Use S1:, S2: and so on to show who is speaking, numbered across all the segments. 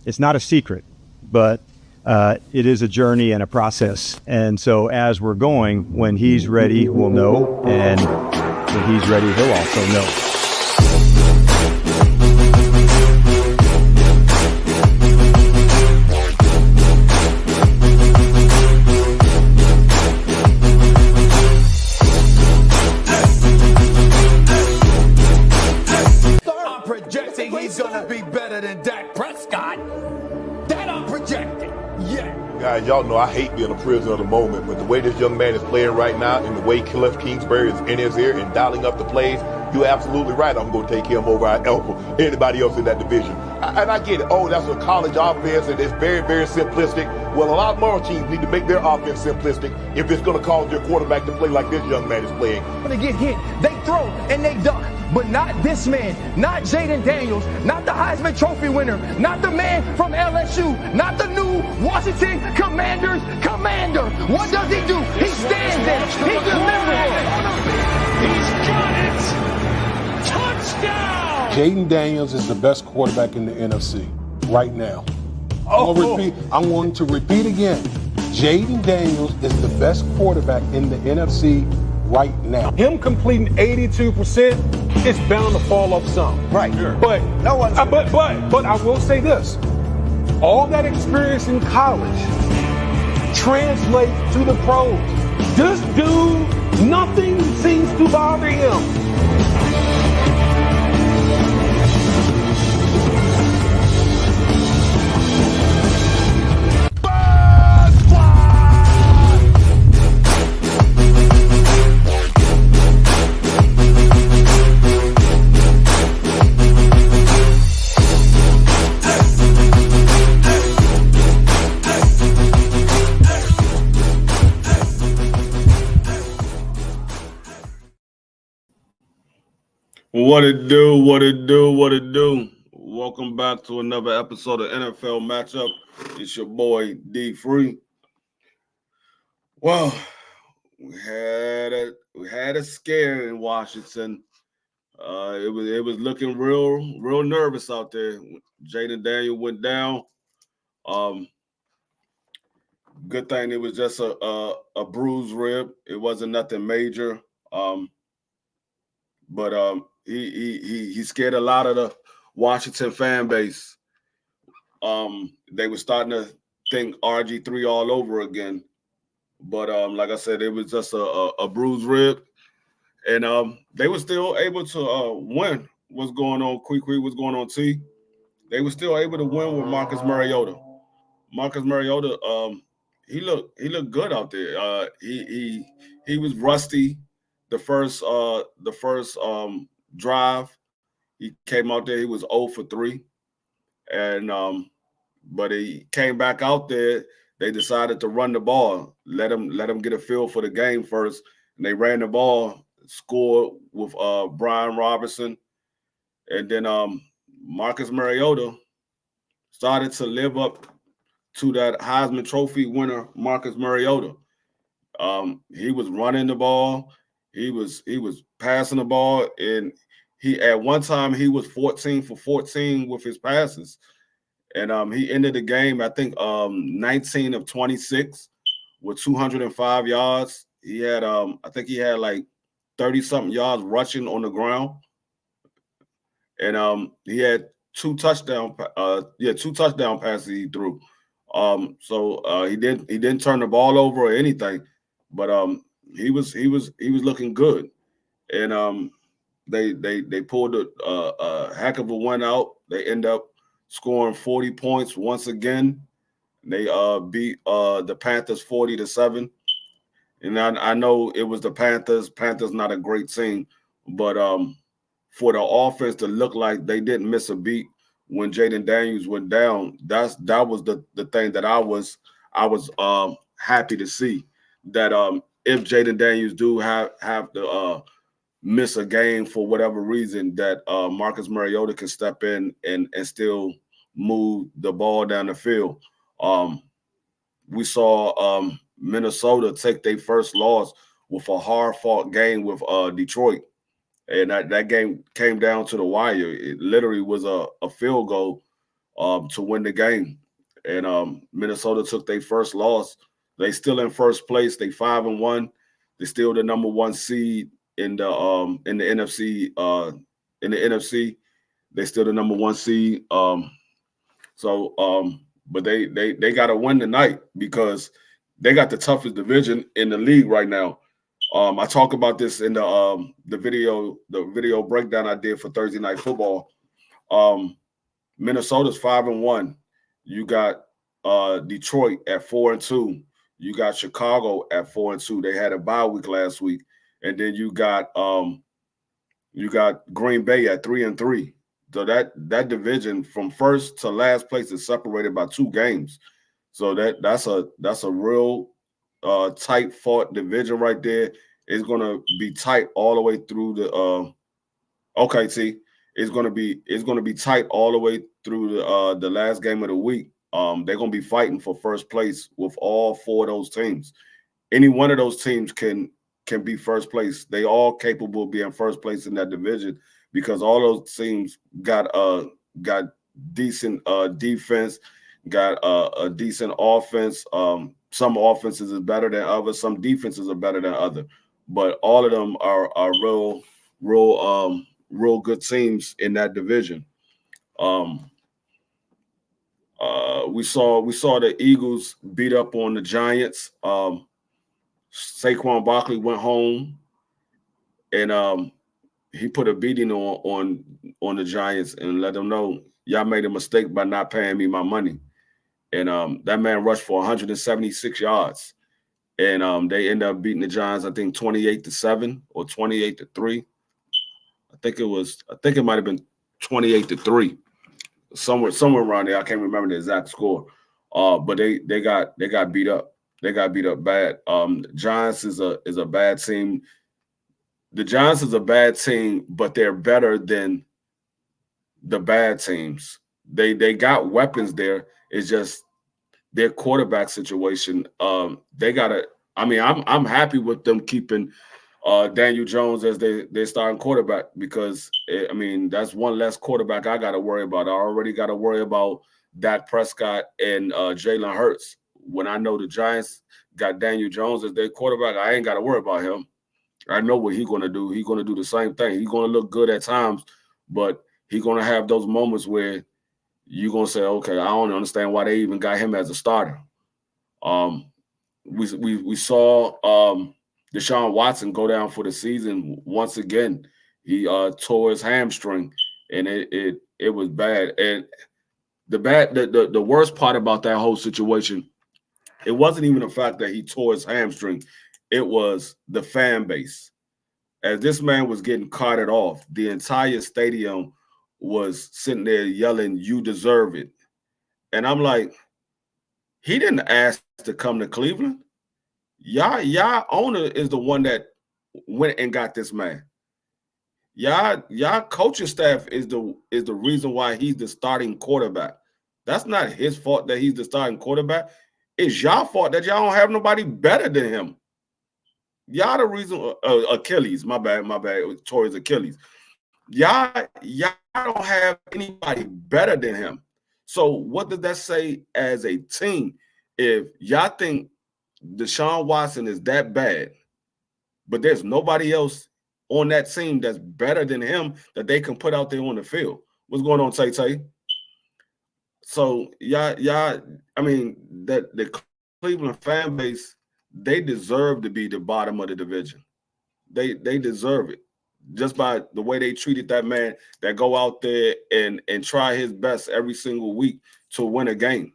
S1: It's not a secret, but it is a journey and a process. And so as we're going, when he's ready, we'll know. And when he's ready, he'll also know.
S2: I'm projecting he's gonna be better than Dak Prescott. That I'm projecting. Yeah.
S3: Guys, y'all know I hate being a prisoner of the moment, but the way this young man is playing right now and the way Cliff Kingsbury is in his ear and dialing up the plays, you're absolutely right. I'm going to take him over anybody else in that division. And I get it. Oh, that's a college offense and it's very, very simplistic. Well, a lot more teams need to make their offense simplistic if it's going to cause their quarterback to play like this young man is playing.
S2: When they get hit, they throw and they duck. But not this man, not Jaden Daniels, not the Heisman Trophy winner, not the man from LSU, not the new Washington Commanders commander. What does he do? He stands there. He delivers.
S4: He's got it. Touchdown.
S5: Jaden Daniels is the best quarterback in the NFC right now. I'm going to repeat again. Jaden Daniels is the best quarterback in the NFC right now.
S6: Him completing 82%, it's bound to fall off some.
S2: Right.
S6: Sure. But
S2: no one's
S6: but I will say this. All that experience in college translates to the pros. This dude, nothing seems to bother him.
S7: What it do, what it do, what it do. Welcome back to another episode of NFL Matchup. It's your boy D Free. Well, we had a scare in Washington. It was looking real nervous out there. Jaden Daniels went down. Good thing it was just a bruised rib. It wasn't nothing major. But he scared a lot of the Washington fan base. They were starting to think RG3 all over again. But like I said, it was just a bruised rib. And they were still able to win. What's going on, Quee? What's going on, T? They were still able to win with Marcus Mariota. Marcus Mariota, he looked good out there. He was rusty the first drive. He came out there, he was 0 for 3. And but he came back out there. They decided to run the ball, let him get a feel for the game first. And they ran the ball, scored with Brian Robinson. And then Marcus Mariota started to live up to that Heisman Trophy winner, Marcus Mariota. He was running the ball. He was passing the ball, and at one time he was 14 for 14 with his passes, and he ended the game I think 19 of 26 with 205 yards. He had I think he had like 30 something yards rushing on the ground, and he had two touchdown passes he threw. So he didn't turn the ball over or anything, but he was looking good, and they pulled a heck of a one out. They end up scoring 40 points once again. They beat the Panthers 40-7, and I know it was the Panthers. Panthers not a great team, but for the offense to look like they didn't miss a beat when Jaden Daniels went down, that was the thing that I was happy to see, that if Jaden Daniels do have to miss a game for whatever reason, that Marcus Mariota can step in and still move the ball down the field. We saw Minnesota take their first loss with a hard-fought game with Detroit, and that game came down to the wire. It literally was a field goal to win the game. And Minnesota took their first loss. They still in first place. They 5-1. They're still the number 1 seed in the NFC. In the NFC, they still the number 1 seed. But they got to win tonight because they got the toughest division in the league right now. I talk about this in the video breakdown I did for Thursday Night Football. Minnesota's 5-1. You got Detroit at 4-2. You got Chicago at 4-2. They had a bye week last week, and then you got Green Bay at 3-3. So that division from first to last place is separated by 2 games. So that's a real tight fought division right there. It's gonna be tight all the way through the it's gonna be tight all the way through the last game of the week. They're gonna be fighting for first place with all 4 of those teams. Any one of those teams can be first place. They all capable of being first place in that division because all those teams got decent defense, got a decent offense. Some offenses is better than others. Some defenses are better than others. But all of them are real good teams in that division. We saw the Eagles beat up on the Giants. Saquon Barkley went home, and he put a beating on the Giants and let them know y'all made a mistake by not paying me my money. And that man rushed for 176 yards, and they ended up beating the Giants, I think 28-7 or 28-3. I think it might have been 28-3. Somewhere around there. I can't remember the exact score. But they got beat up. They got beat up bad. Giants is a bad team. The Giants is a bad team, but they're better than the bad teams. They got weapons there. It's just their quarterback situation. They gotta. I mean, I'm happy with them keeping Daniel Jones as their starting quarterback because that's one less quarterback I got to worry about. I already got to worry about Dak Prescott and Jalen Hurts. When I know the Giants got Daniel Jones as their quarterback, I ain't got to worry about him. I know what he's going to do. He's going to do the same thing. He's going to look good at times, but he's going to have those moments where you're going to say, okay, I don't understand why they even got him as a starter. We saw Deshaun Watson go down for the season once again. He tore his hamstring, and it was bad. And the worst part about that whole situation, it wasn't even the fact that he tore his hamstring. It was the fan base. As this man was getting carted off, the entire stadium was sitting there yelling, "You deserve it." And I'm like, he didn't ask to come to Cleveland. Y'all owner is the one that went and got this man. Y'all coaching staff is the reason why he's the starting quarterback. That's not his fault that he's the starting quarterback. It's y'all fault that y'all don't have nobody better than him. Y'all the reason. Achilles, my bad. Tore his Achilles. Y'all don't have anybody better than him. So what does that say as a team? If y'all think Deshaun Watson is that bad, but there's nobody else on that team that's better than him that they can put out there on the field. What's going on, Tay? So the Cleveland fan base, they deserve to be the bottom of the division. They deserve it just by the way they treated that man that go out there and try his best every single week to win a game.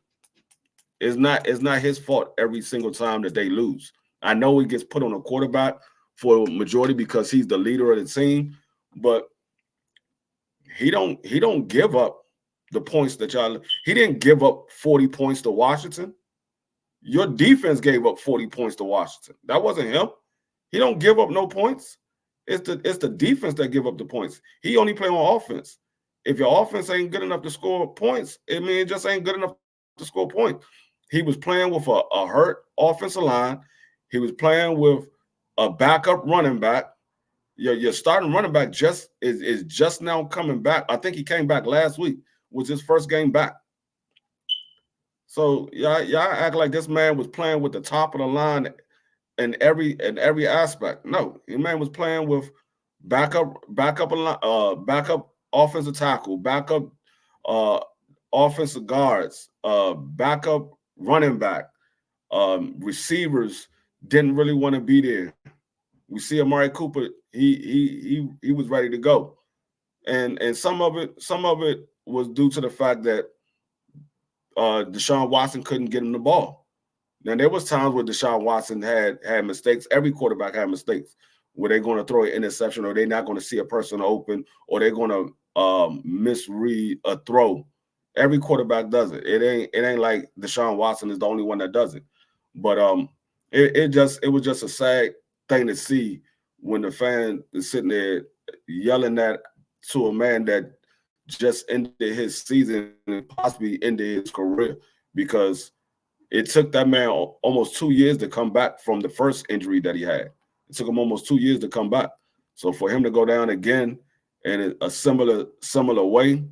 S7: It's not his fault every single time that they lose. I know he gets put on a quarterback for a majority because he's the leader of the team, but he don't give up the points that y'all. He didn't give up 40 points to Washington. Your defense gave up 40 points to Washington. That wasn't him. He don't give up no points. It's the defense that give up the points. He only play on offense. If your offense ain't good enough to score points, it just ain't good enough to score points. He was playing with a hurt offensive line. He was playing with a backup running back. Your starting running back is just now coming back. I think he came back last week. Was his first game back. So y'all act like this man was playing with the top of the line in every aspect. No, the man was playing with backup offensive tackle, backup offensive guards, backup running back, receivers didn't really want to be there. We see Amari Cooper, he was ready to go. And some of it was due to the fact that Deshaun Watson couldn't get him the ball. Now there was times where Deshaun Watson had mistakes. Every quarterback had mistakes where they're going to throw an interception, or they're not going to see a person open, or they're going to misread a throw. Every quarterback does it. It ain't like Deshaun Watson is the only one that does it. But it was just a sad thing to see when the fan is sitting there yelling that to a man that just ended his season and possibly ended his career, because it took that man almost 2 years to come back from the first injury that he had. It took him almost 2 years to come back. So for him to go down again in a similar way,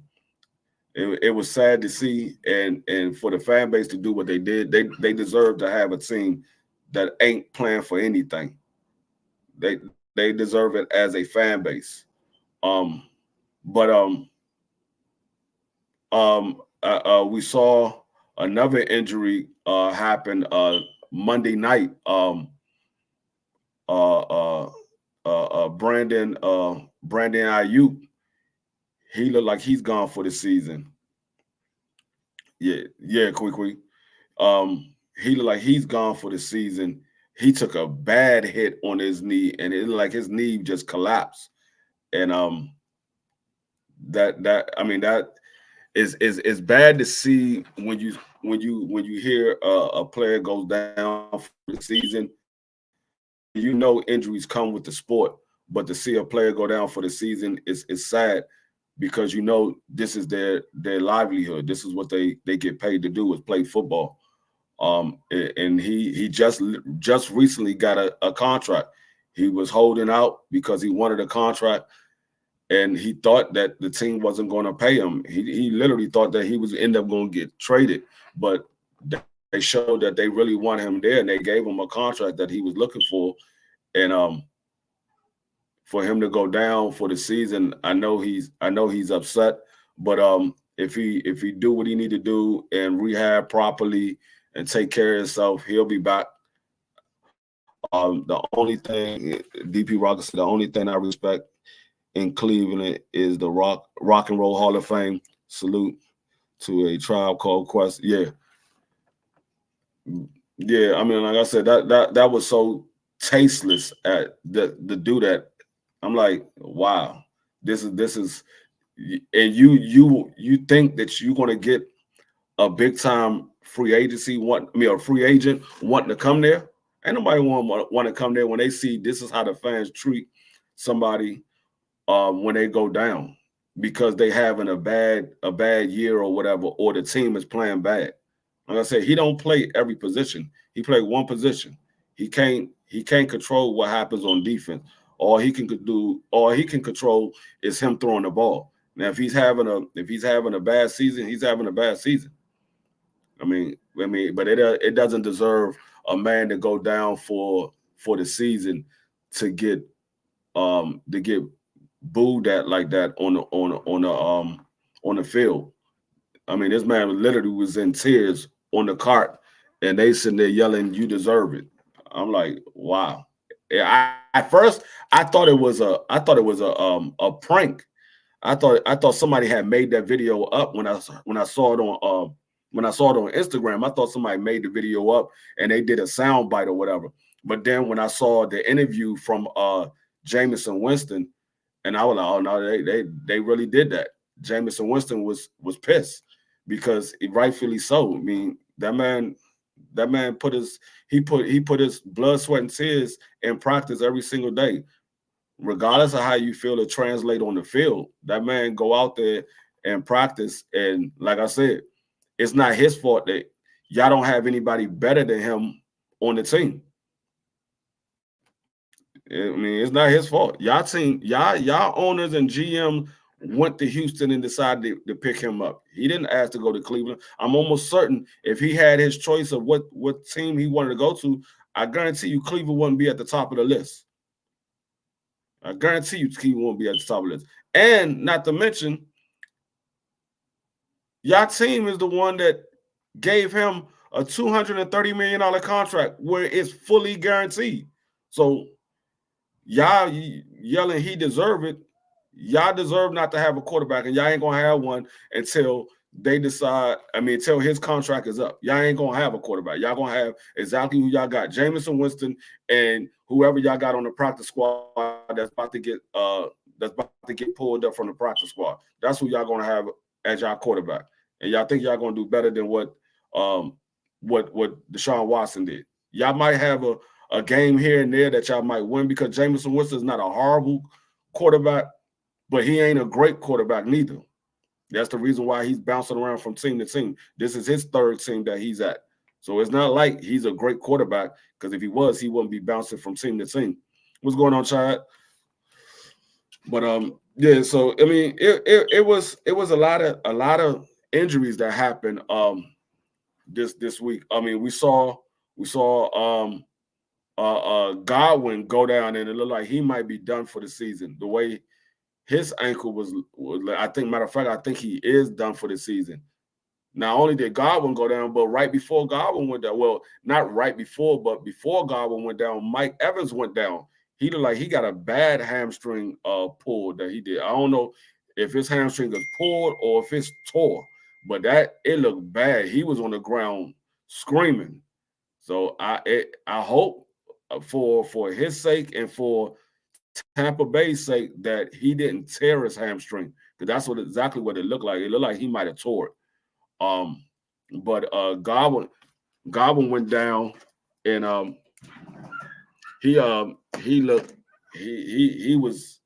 S7: it was sad to see. And for the fan base to do what they did, they deserve to have a team that ain't playing for anything. They deserve it as a fan base. We saw another injury happen Monday night. Brandon Ayuk, he looked like he's gone for the season. Yeah, quickly. He looked like he's gone for the season. He took a bad hit on his knee, and it looked like his knee just collapsed. And that is bad to see when you hear a player goes down for the season. You know injuries come with the sport, but to see a player go down for the season is sad, because you know this is their livelihood. This is what they get paid to do, is play football. And he just recently got a contract. He was holding out because he wanted a contract, and he thought that the team wasn't going to pay him. He literally thought that he was end up going to get traded, but they showed that they really want him there, and they gave him a contract that he was looking for. And for him to go down for the season, I know he's upset. But if he do what he need to do and rehab properly and take care of himself, he'll be back. The only thing, DP Rock said, the only thing I respect in Cleveland is the Rock and Roll Hall of Fame. Salute to A Tribe Called Quest. Yeah. I mean, like I said, that was so tasteless at the do that. I'm like, wow, this is, and you think that you're gonna get a big time free agency a free agent wanting to come there? Ain't nobody want to come there when they see this is how the fans treat somebody when they go down because they having a bad year or whatever, or the team is playing bad. Like I said, he don't play every position. He played one position. He can't control what happens on defense. All he can control is him throwing the ball. Now, if he's having a bad season, he's having a bad season. I mean, but it doesn't deserve a man to go down for the season to get booed at like that on the field. I mean, this man literally was in tears on the cart, and they sitting there yelling, "You deserve it." I'm like, wow. At first, I thought it was a prank. I thought somebody had made that video up when I saw it on Instagram. I thought somebody made the video up and they did a sound bite or whatever. But then when I saw the interview from Jameis Winston, and I was like, oh no, they really did that. Jameis Winston was pissed because rightfully so. I mean, that man put his blood, sweat, and tears in practice every single day. Regardless of how you feel to translate on the field, that man go out there and practice. And like I said, it's not his fault that y'all don't have anybody better than him on the team. I mean, it's not his fault. Y'all owners and GM went to Houston and decided to pick him up. He didn't ask to go to Cleveland. I'm almost certain if he had his choice of what team he wanted to go to, I guarantee you Cleveland wouldn't be at the top of the list. I guarantee you Cleveland won't be at the top of the list. And not to mention, your team is the one that gave him a $230 million contract where it's fully guaranteed. So y'all yelling he deserve it. Y'all deserve not to have a quarterback, and y'all ain't going to have one until they decide, until his contract is up. Y'all ain't going to have a quarterback. Y'all going to have exactly who y'all got, Jameis Winston and whoever y'all got on the practice squad that's about to get pulled up from the practice squad. That's who y'all going to have as y'all quarterback. And y'all think y'all going to do better than what Deshaun Watson did. Y'all might have a game here and there that y'all might win because Jameis Winston is not a horrible quarterback, but he ain't a great quarterback neither. That's the reason why he's bouncing around from team to team. This is his third team that he's at. So it's not like he's a great quarterback, because if he was, he wouldn't be bouncing from team to team. What's going on, Chad? But yeah, so it was a lot of injuries that happened this week. We saw Godwin go down, and it looked like he might be done for the season. The way his ankle was I think he is done for the season. Not only did Godwin go down, but right before Godwin went down, well, not right before, but before Godwin went down, Mike Evans went down. He looked like he got a bad hamstring pull that he did. I don't know if his hamstring is pulled or if it's tore, but it looked bad. He was on the ground screaming. So I hope for his sake and for Tampa Bay's sake that he didn't tear his hamstring, because that's exactly what it looked like. It looked like he might have tore it. But Godwin went down, and he was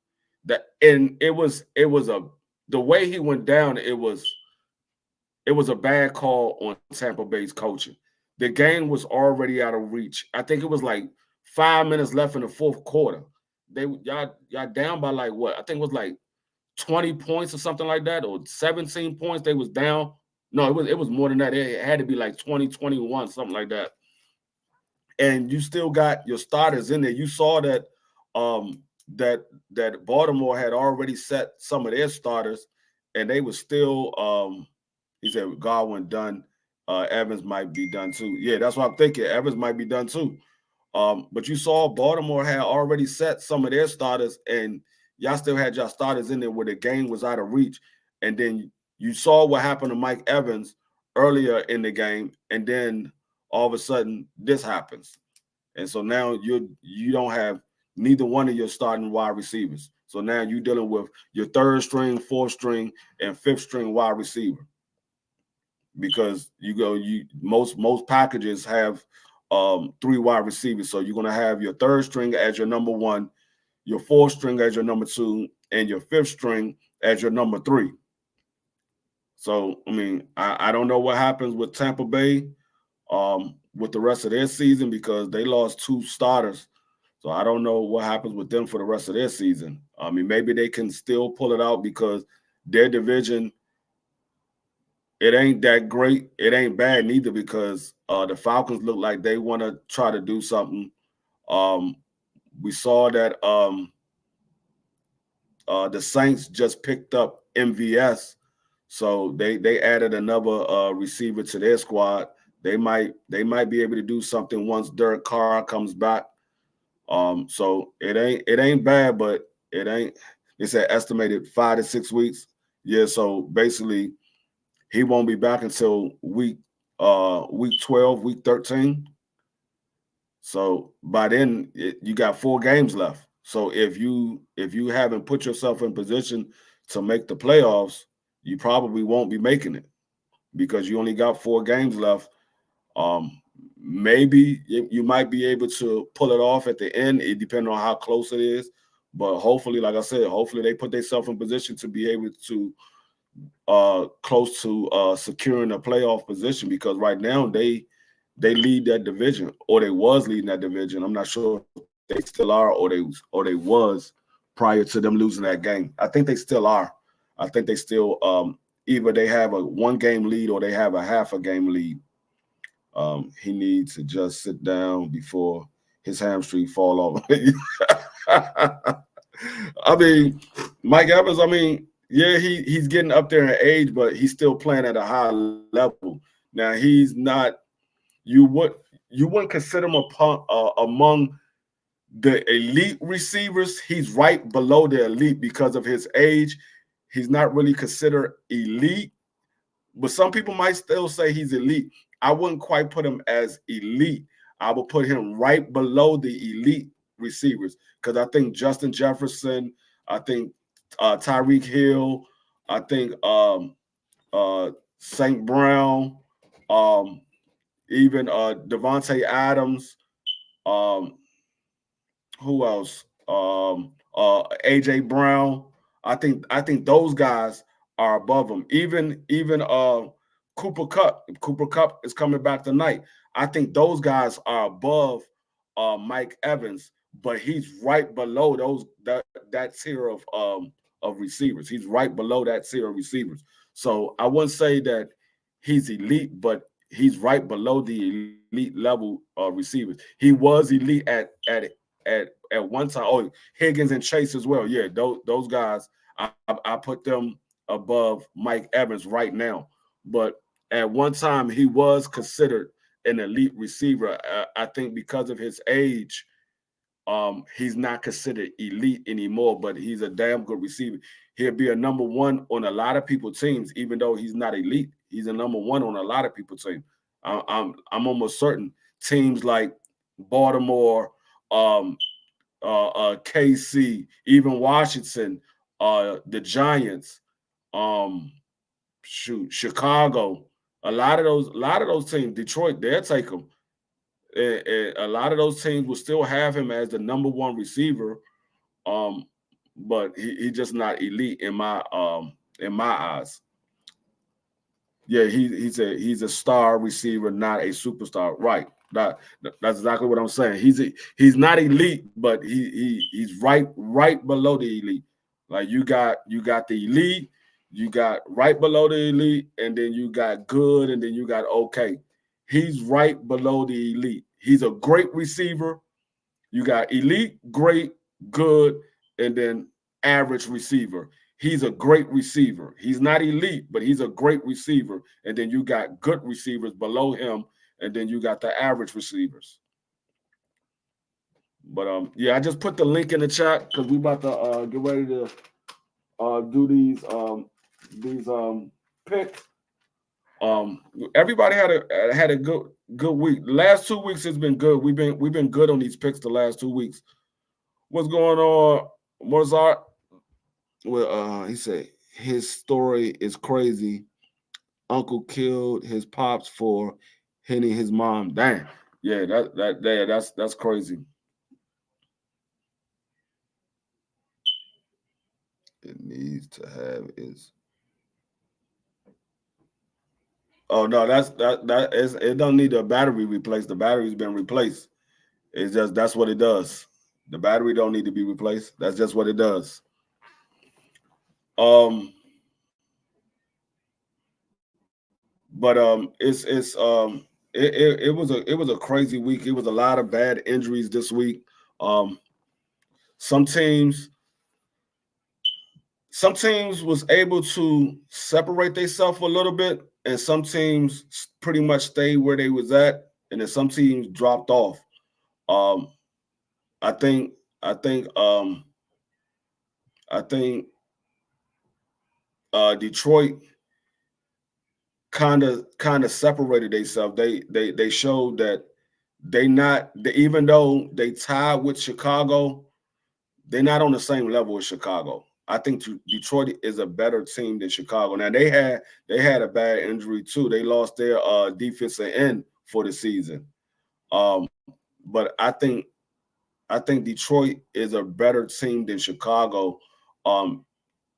S7: that, and it was the way he went down. It was a bad call on Tampa Bay's coaching. The game was already out of reach. I think it was like 5 minutes left in the fourth quarter. Y'all down by like what? I think it was like 20 points or something like that, or 17 points. They was down. No, it was more than that. It had to be like 20, 21, something like that. And you still got your starters in there. You saw that that Baltimore had already set some of their starters, and they were still he said Godwin done. Evans might be done too. Yeah, that's what I'm thinking. Evans might be done too. But you saw Baltimore had already set some of their starters, and y'all still had y'all starters in there where the game was out of reach. And then you saw what happened to Mike Evans earlier in the game, and then all of a sudden this happens. And so now you don't have neither one of your starting wide receivers. So now you're dealing with your third string, fourth string, and fifth string wide receiver. Because most packages have 3 wide receivers. So you're going to have your third string as your number 1, your fourth string as your number 2, and your fifth string as your number 3. So, I don't know what happens with Tampa Bay with the rest of their season, because they lost 2 starters. So I don't know what happens with them for the rest of their season. Maybe they can still pull it out because their division, it ain't that great. It ain't bad neither, because the Falcons look like they want to try to do something. We saw that the Saints just picked up MVS, so they added another receiver to their squad. They might be able to do something once Derek Carr comes back. So it ain't bad, but it ain't. It's an estimated 5 to 6 weeks. Yeah, so basically, he won't be back until week 12, week 13. So by then, you got 4 games left. So if you haven't put yourself in position to make the playoffs, you probably won't be making it, because you only got 4 games left. Maybe you might be able to pull it off at the end. It depends on how close it is. But hopefully, like I said, hopefully they put themselves in position to be able to close to securing a playoff position, because right now they lead that division, or they was leading that division. I'm not sure if they still are, or they was prior to them losing that game. I think they still are. I think they still either they have a 1-game lead or they have a half a game lead. He needs to just sit down before his hamstring fall off. I mean, Mike Evans, I mean, yeah, he's getting up there in age, but he's still playing at a high level. Now, he's not – you wouldn't consider him among the elite receivers. He's right below the elite because of his age. He's not really considered elite, but some people might still say he's elite. I wouldn't quite put him as elite. I would put him right below the elite receivers because I think Justin Jefferson, I think Tyreek Hill, I think St. Brown, even Devontae Adams, who else? AJ Brown. I think those guys are above him. Even Cooper Kupp. If Cooper Kupp is coming back tonight, I think those guys are above Mike Evans, but he's right below that tier of receivers. He's right below that tier of receivers. So I wouldn't say that he's elite, but he's right below the elite level receivers. He was elite at one time. Oh, Higgins and Chase as well. Yeah, those guys, I put them above Mike Evans right now. But at one time, he was considered an elite receiver. I think because of his age, he's not considered elite anymore, but he's a damn good receiver. He'll be a number one on a lot of people's teams, even though he's not elite. He's a number one on a lot of people's teams. I'm almost certain teams like Baltimore, KC, even Washington, the Giants, Chicago. A lot of those teams, Detroit, they'll take him. And a lot of those teams will still have him as the number one receiver, but he's just not elite in my eyes. Yeah, he's a star receiver, not a superstar. Right. That's exactly what I'm saying. He's not elite, but he's right below the elite. Like you got the elite, you got right below the elite, and then you got good, and then you got okay. He's right below the elite. He's a great receiver. You got elite, great, good, and then average receiver. He's a great receiver. He's not elite, but he's a great receiver. And then you got good receivers below him, and then you got the average receivers. But yeah, I just put the link in the chat because we about to get ready to do these picks. Everybody had a good week. The last 2 weeks has been good. We've been good on these picks the last 2 weeks. What's going on, Mozart? Well, he said his story is crazy. Uncle killed his pops for hitting his mom. Damn. Yeah, that's crazy. It needs to have is. Oh no, it don't need a battery replaced. The battery's been replaced. It's just that's what it does. The battery don't need to be replaced. That's just what it does. But it was a crazy week. It was a lot of bad injuries this week. Some teams was able to separate themselves a little bit, and some teams pretty much stayed where they was at, and then some teams dropped off. I think Detroit kind of separated themselves. They showed that even though they tied with Chicago, they're not on the same level as Chicago. I think Detroit is a better team than Chicago. Now they had a bad injury too. They lost their defensive end for the season. But I think Detroit is a better team than Chicago,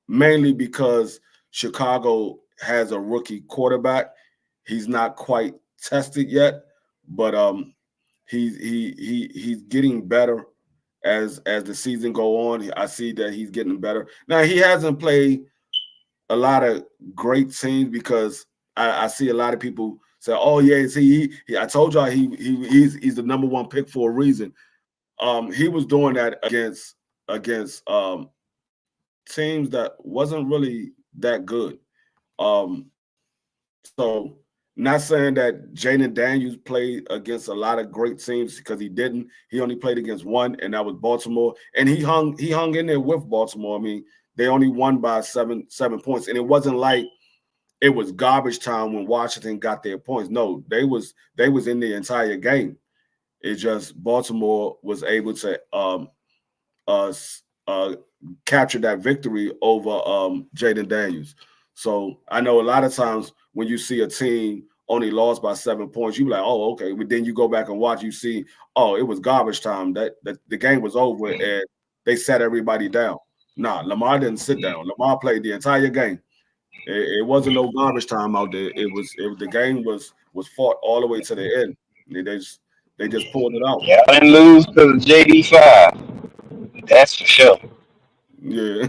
S7: mainly because Chicago has a rookie quarterback. He's not quite tested yet, but he's getting better as the season go on. I see that he's getting better. Now he hasn't played a lot of great teams because I see a lot of people say, "Oh yeah, see, I told y'all he's the number one pick for a reason." He was doing that against teams that wasn't really that good. So not saying that Jaden Daniels played against a lot of great teams because he didn't. He only played against one, and that was Baltimore. And he hung in there with Baltimore. I mean, they only won by seven points, and it wasn't like it was garbage time when Washington got their points. No, they was in the entire game. It's just Baltimore was able to capture that victory over Jaden Daniels. So I know a lot of times when you see a team only lost by 7 points, you be like, oh, okay. But then you go back and watch, you see, oh, it was garbage time. That the game was over and they sat everybody down. Nah, Lamar didn't sit down. Lamar played the entire game. It wasn't no garbage time out there. It was the game was fought all the way to the end. They just pulled it out.
S8: Y'all didn't lose because of JD5. That's for sure.
S7: Yeah.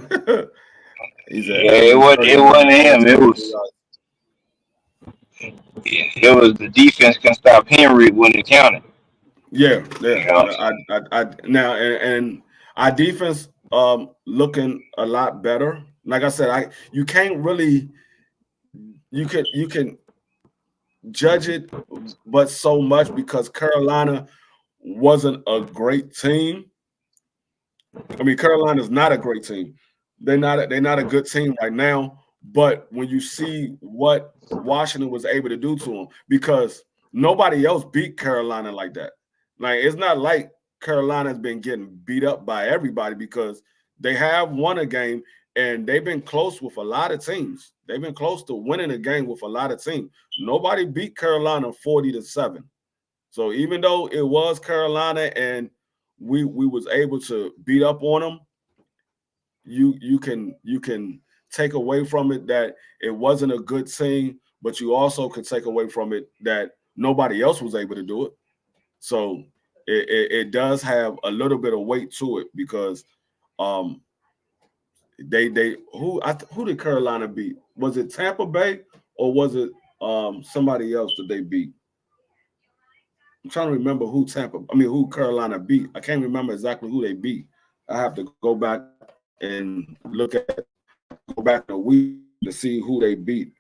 S8: It wasn't him. It was the defense can stop Henry when it counted.
S7: Yeah. I now and our defense looking a lot better. Like I said, you can't really you can judge it, but so much because Carolina wasn't a great team. I mean, Carolina's not a great team. They're not a good team right now. But when you see what Washington was able to do to them, because nobody else beat Carolina like that. Like, it's not like Carolina's been getting beat up by everybody because they have won a game and they've been close with a lot of teams. They've been close to winning a game with a lot of teams. Nobody beat Carolina 40-7. So even though it was Carolina and we was able to beat up on them, you can take away from it that it wasn't a good team, but you also can take away from it that nobody else was able to do it. So it does have a little bit of weight to it because who did Carolina beat? Was it Tampa Bay or was it somebody else that they beat? I'm trying to remember who Carolina beat. I can't remember exactly who they beat. I have to go back and go back a week to see who they beat.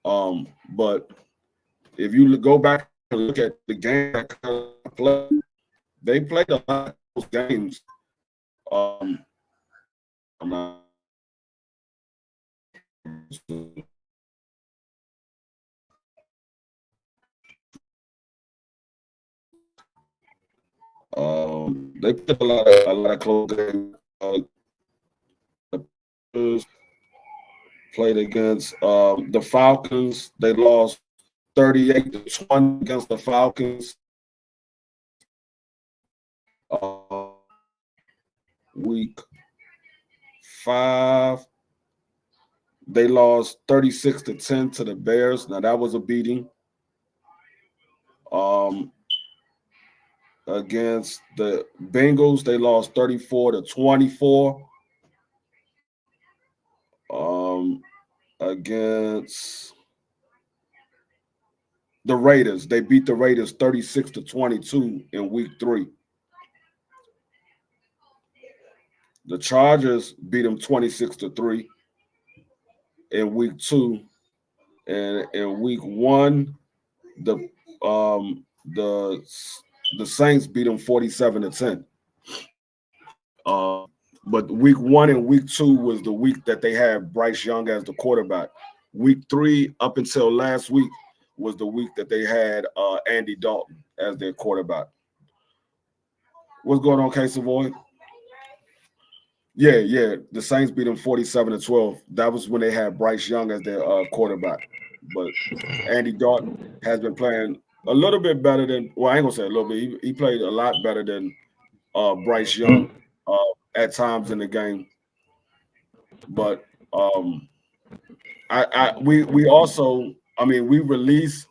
S7: But if you go back and look at the game that Carolina played, they played a lot of those games. They played a lot of close games. Played against the Falcons. They lost 38-20 against the Falcons. Week 5, they lost 36-10 to the Bears. Now that was a beating. Against the Bengals, they lost 34-24. Against the Raiders, they beat the Raiders 36-22 in week 3. The Chargers beat them 26-3 in week 2, and in week 1, the Saints beat them 47-10. But week 1 and week 2 was the week that they had Bryce Young as the quarterback. Week 3 up until last week was the week that they had Andy Dalton as their quarterback. What's going on, K-Savoy? Yeah. The Saints beat them 47-12. That was when they had Bryce Young as their quarterback. But Andy Dalton has been playing a little bit better than, well, I ain't gonna say a little bit. He played a lot better than Bryce Young at times in the game. But we also, we released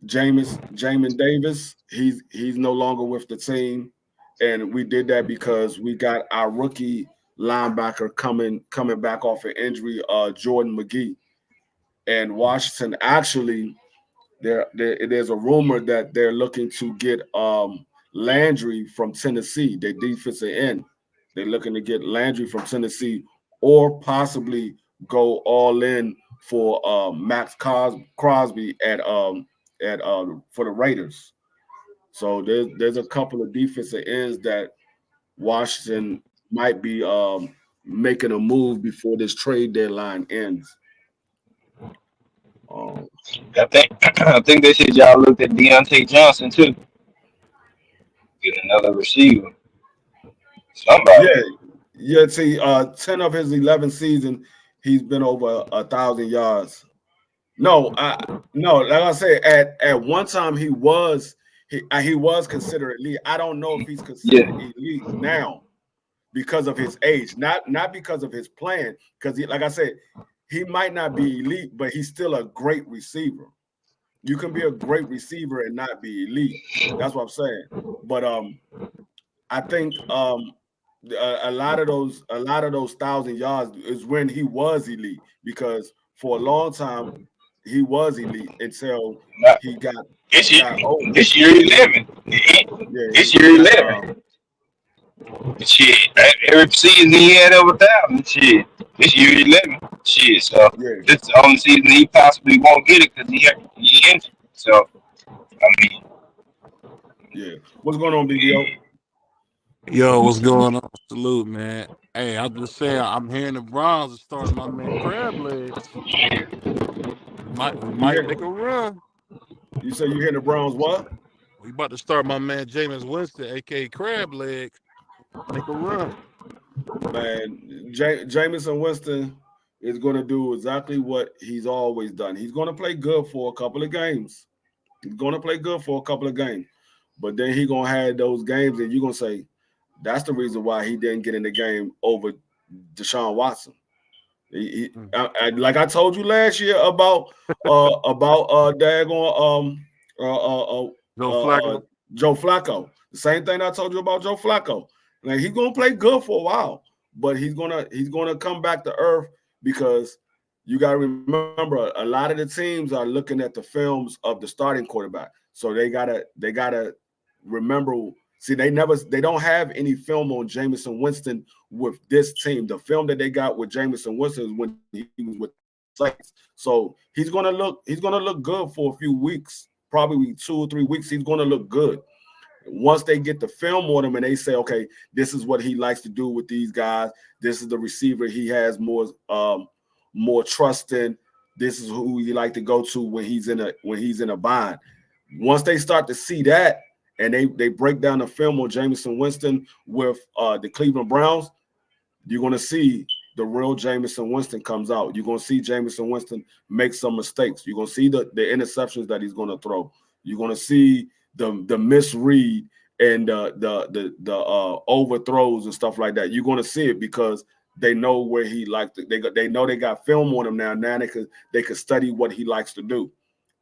S7: Jamin Davis. He's no longer with the team, and we did that because we got our rookie linebacker coming back off an injury, Jordan McGee. And Washington actually, there's a rumor that they're looking to get Landry from Tennessee, their defensive end. They're looking to get Landry from Tennessee, or possibly go all in for Max Crosby at for the Raiders. So there's a couple of defensive ends that Washington might be making a move before this trade deadline ends.
S8: I think they said y'all looked at Deontay Johnson too. Get another receiver. Somebody.
S7: Yeah. See, 10 of his 11 seasons, he's been over 1,000 yards. No. Like I said, at one time he was considered elite. I don't know if he's considered elite now because of his age, not because of his plan. Because like I said, he might not be elite, but he's still a great receiver. You can be a great receiver and not be elite. That's what I'm saying. But I think a lot of those 1,000 yards is when he was elite, because for a long time he was elite until he got
S8: This year 11. This year 11. Shit, every season he had over 1,000. Shit, this year 11. Shit, so this is the only season he possibly won't get it because he injured. So I mean,
S7: what's going on, BBO?
S9: Yo, what's going on? Salute, man. Hey, I'm just saying, I'm hearing the Browns are starting my man Crab Legs. Might make a run.
S7: You say you hear the Browns what?
S9: We about to start my man Jameis Winston, aka Crab Legs. Make a run.
S7: Man, Jameis Winston is going to do exactly what he's always done. He's going to play good for a couple of games. But then he's going to have those games and you're going to say, that's the reason why he didn't get in the game over Deshaun Watson. Like I told you last year about daggone Joe Flacco. The same thing I told you about Joe Flacco. Like, he's gonna play good for a while, but he's gonna come back to earth, because you gotta remember a lot of the teams are looking at the films of the starting quarterback. So they gotta remember. See, they don't have any film on Jameis Winston with this team. The film that they got with Jameis Winston is when he was with the Saints. So he's gonna look good for a few weeks, probably 2 or 3 weeks. He's gonna look good. Once they get the film on him and they say, okay, this is what he likes to do with these guys. This is the receiver he has more trust in. This is who he like to go to when he's in a bind. Once they start to see that, and they break down the film on Jameis Winston with the Cleveland Browns, you're going to see the real Jameis Winston comes out. You're going to see Jameis Winston make some mistakes. You're going to see the interceptions that he's going to throw. You're going to see the misread and the overthrows and stuff like that. You're going to see it because they know where he likes to. They know they got film on him now. Now they could study what he likes to do.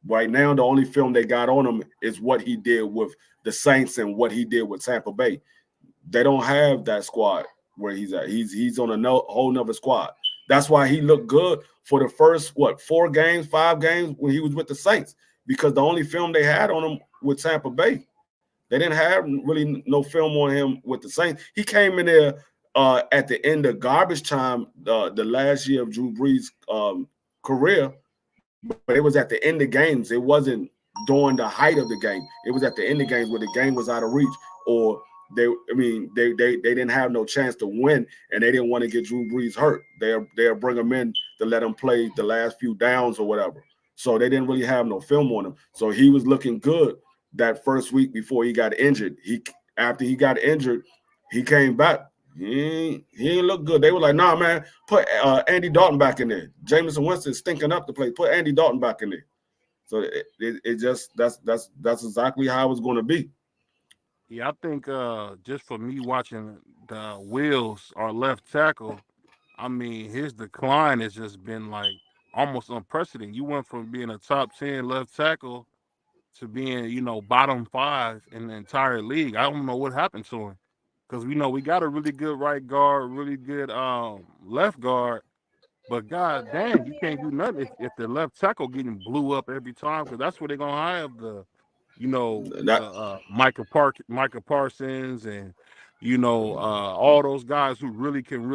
S7: Right now, the only film they got on him is what he did with the Saints and what he did with Tampa Bay. They don't have that squad where he's at. He's on a whole nother squad. That's why he looked good for the first 5 games when he was with the Saints, because the only film they had on him with Tampa Bay. They didn't have really no film on him with the Saints. He came in there at the end of garbage time, the last year of Drew Brees' career, but it was at the end of games. It wasn't during the height of the game. It was at the end of games where the game was out of reach, or they didn't have no chance to win, and they didn't want to get Drew Brees hurt. They'll bring him in to let him play the last few downs or whatever. So they didn't really have no film on him. So he was looking good that first week before he got injured. After he got injured, he came back. He didn't look good. They were like, nah, man, put Andy Dalton back in there. Jameis Winston stinking up the place. Put Andy Dalton back in there. So it just that's exactly how it's going to be.
S9: Yeah, I think just for me watching the Wills, our left tackle, I mean, his decline has just been like almost unprecedented. You went from being a top 10 left tackle to being, bottom 5 in the entire league. I don't know what happened to him. because we know we got a really good right guard, really good left guard. But god dang, you can't do nothing if the left tackle getting blew up every time, because that's where they're gonna have the, Micah Parsons, and all those guys who really can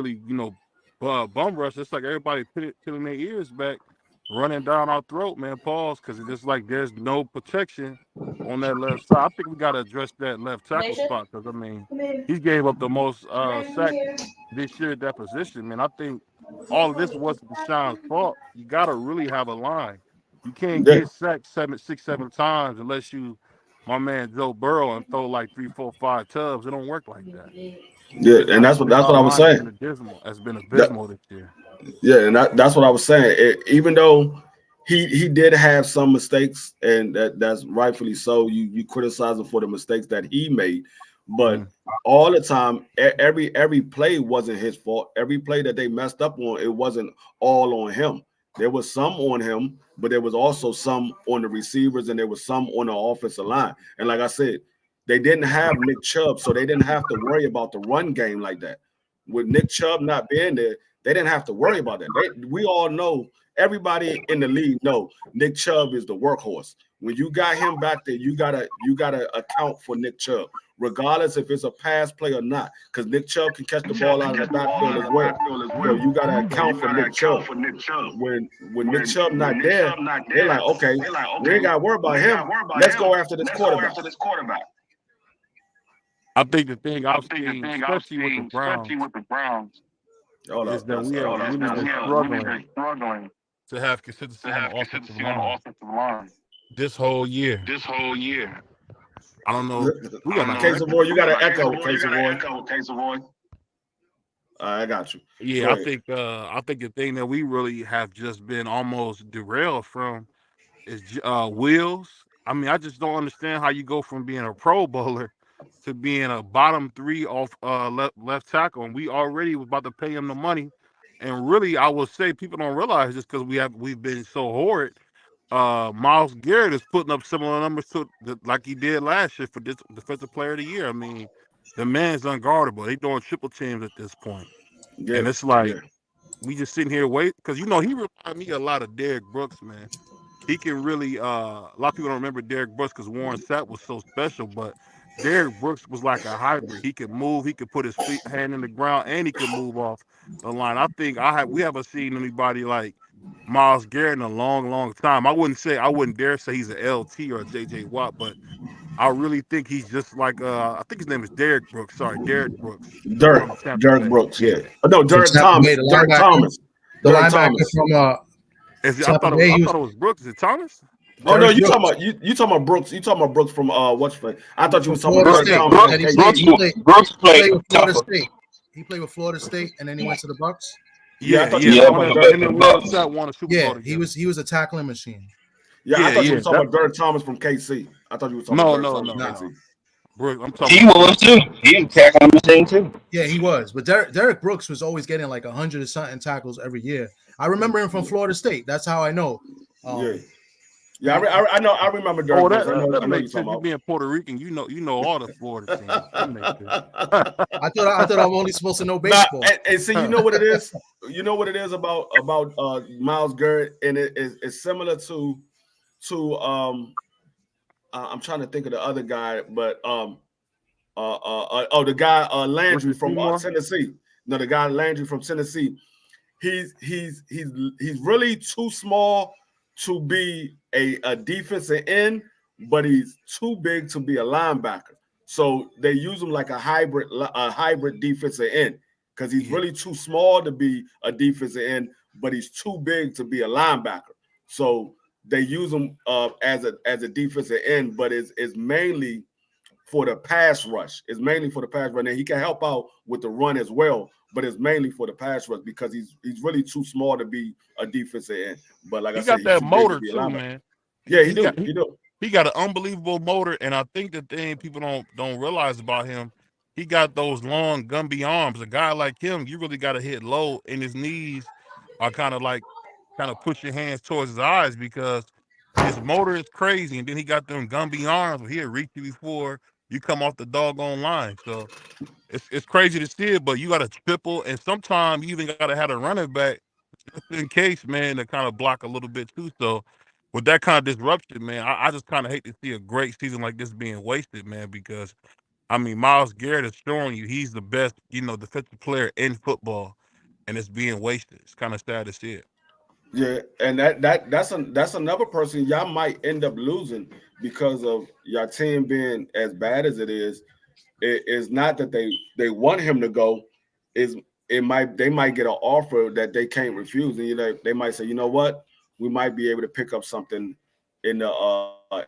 S9: bum rush. It's like everybody peeling their ears back, running down our throat, man. Pause, because it's just like there's no protection on that left side. I think we got to address that left tackle spot, because he gave up the most sacks this year at that position, man. I think all of this wasn't Deshaun's fault. You got to really have a line. You can't get sacked 6, 7 times unless you, my man Joe Burrow, and throw like 3, 4, 5 tubs. It don't work like that.
S7: Yeah, and that's what I was saying.
S9: Has been abysmal this year.
S7: Yeah, and that's what I was saying. Even though he did have some mistakes, and that's rightfully so. You criticize him for the mistakes that he made, but all the time, every play wasn't his fault. Every play that they messed up on, it wasn't all on him. There was some on him, but there was also some on the receivers, and there was some on the offensive line. And like I said, they didn't have Nick Chubb, so they didn't have to worry about the run game like that. With Nick Chubb not being there, they didn't have to worry about that. We all know, everybody in the league know Nick Chubb is the workhorse. When you got him back there, you gotta account for Nick Chubb, regardless if it's a pass play or not, because Nick Chubb can catch the ball out of the backfield as well. So you gotta account for Nick Chubb. When Nick Chubb not there, they're like, okay, we ain't gotta worry about him. Let's go after this quarterback.
S9: I think the thing I've seen, especially with the Browns, is that we are really struggling to have consistency on the offensive line this whole year. I don't know.
S7: We got Casey Boy. You got to echo, Casey Boy. I got you.
S9: Yeah, I think the thing that we really have just been almost derailed from is Wills. I mean, I just don't understand how you go from being a Pro Bowler to being a bottom 3 off left tackle, and we already was about to pay him the money. And really, I will say people don't realize this because we've been so horrid. Myles Garrett is putting up similar numbers to like he did last year for this Defensive Player of the Year. I mean, the man's unguardable. They doing triple teams at this point, and it's like we just sitting here wait because he reminded me a lot of Derrick Brooks, man. He can really a lot of people don't remember Derrick Brooks because Warren Sapp was so special, but Derrick Brooks was like a hybrid. He could move, he could put his hand in the ground, and he could move off the line. I think we haven't seen anybody like Myles Garrett in a long, long time. I wouldn't dare say he's an LT or a JJ Watt, but I really think he's just like I think his name is Derrick Brooks. Sorry, Derrick Brooks.
S7: Derrick Brooks, yeah. No, Derrick Thomas. Derrick Thomas.
S10: The linebacker from
S9: I thought it was Brooks. Is it Thomas?
S7: Oh no, you talking about Brooks? You talking about Brooks from what's the? I thought you were talking
S10: about
S8: Brooks played
S10: with Florida State. He played with Florida State, and then he went to the Bucks.
S9: Yeah.
S10: He was a tackling machine.
S7: Yeah, I thought you were talking about Derrick Thomas from KC. I thought you were talking about Derrick Thomas from KC.
S9: Brooks, I'm talking.
S8: He was too. He was tackling machine too.
S10: Yeah, he was. But Derrick Brooks was always getting like 100 and something tackles every year. I remember him from Florida State. That's how I know.
S7: Yeah, I know. I remember Derrick Brooks.
S9: That makes sense. You being Puerto Rican, you know all the Florida teams.
S10: I thought I'm only supposed to know baseball.
S7: And see, you know what it is. You know what it is about Myles Garrett, and it's similar to I'm trying to think of the other guy, but the guy Landry from Tennessee. No, the guy Landry from Tennessee. He's really too small to be a defensive end, but he's too big to be a linebacker. So they use him like a hybrid defensive end because he's really too small to be a defensive end, but he's too big to be a linebacker. So they use him as a defensive end, but it's mainly for the pass rush. It's mainly for the pass rush, and he can help out with the run as well. But it's mainly for the pass rush because he's really too small to be a defensive end. But like I said,
S9: he got that motor too, man.
S7: Yeah, he do.
S9: He got an unbelievable motor, and I think the thing people don't realize about him, he got those long Gumby arms. A guy like him, you really got to hit low, and his knees are kind of push your hands towards his eyes because his motor is crazy, and then he got them Gumby arms where he'll reach you before you come off the doggone line. So it's crazy to see it, but you got to triple, and sometimes you even got to have a running back just in case, man, to kind of block a little bit too. So with that kind of disruption, man, I just kind of hate to see a great season like this being wasted, man, because I mean, Myles Garrett is showing you he's the best, defensive player in football, and it's being wasted. It's kind of sad to see it.
S7: Yeah, and that's another person y'all might end up losing because of your team being as bad as it is. It is not that they want him to go. They might get an offer that they can't refuse, and they might say, you know what, we might be able to pick up something in the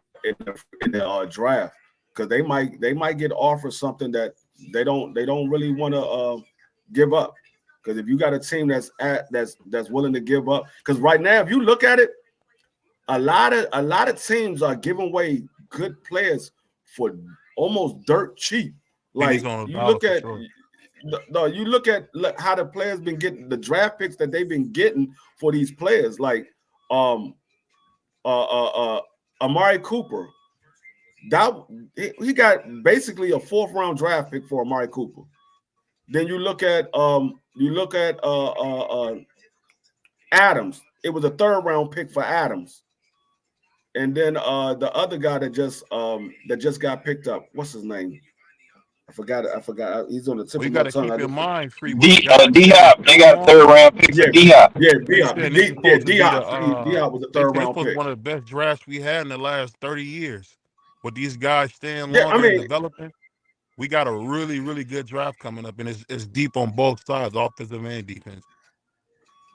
S7: draft, because they might get offered something that they don't really want to give up. Because if you got a team that's willing to give up, because right now, if you look at it, a lot of teams are giving away good players for almost dirt cheap. Like you look at how the players been getting the draft picks that they've been getting for these players, like Amari Cooper. He got basically a 4th round draft pick for Amari Cooper. Then you look at Adams. It was a 3rd round pick for Adams. And then the other guy that just got picked up, what's his name? I forgot. He's on the tip of my tongue.
S9: Keep in mind, free
S8: D-Hop. They got a 3rd round pick for D-Hop.
S7: Yeah, D-Hop. D-Hop was a 3rd round pick.
S9: One of the best drafts we had in the last 30 years. With these guys staying longer and developing, we got a really, really good draft coming up, and it's deep on both sides, offensive and defense.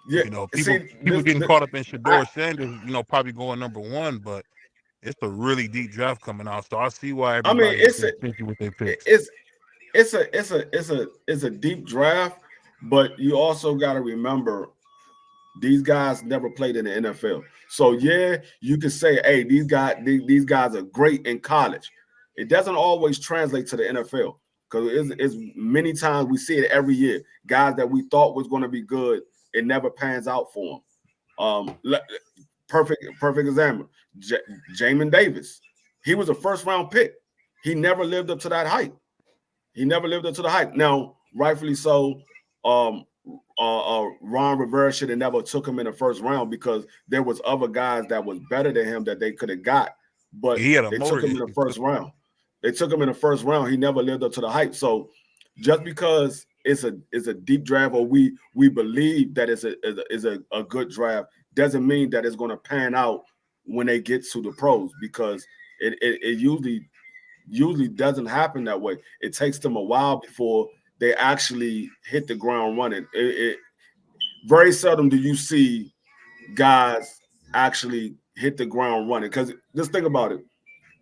S7: Yeah,
S9: people getting caught up in Shedeur Sanders, probably going number 1, but it's a really deep draft coming out. So I see why everybody is thinking with their picks.
S7: It's a deep draft, but you also got to remember these guys never played in the NFL. So yeah, you can say, hey, these guys are great in college. It doesn't always translate to the NFL, because it's many times we see it every year. Guys that we thought was going to be good, it never pans out for them. Perfect example, Jamin Davis. He was a 1st round pick. He never lived up to that hype. Now, rightfully so, Ron Rivera should have never took him in the 1st round, because there was other guys that was better than him that they could have got, but they took him in the 1st round. He never lived up to the hype. So just because it's a deep draft, or we believe that it's a good draft, doesn't mean that it's going to pan out when they get to the pros, because it usually doesn't happen that way. It takes them a while before they actually hit the ground running. Very seldom do you see guys actually hit the ground running, because just think about it.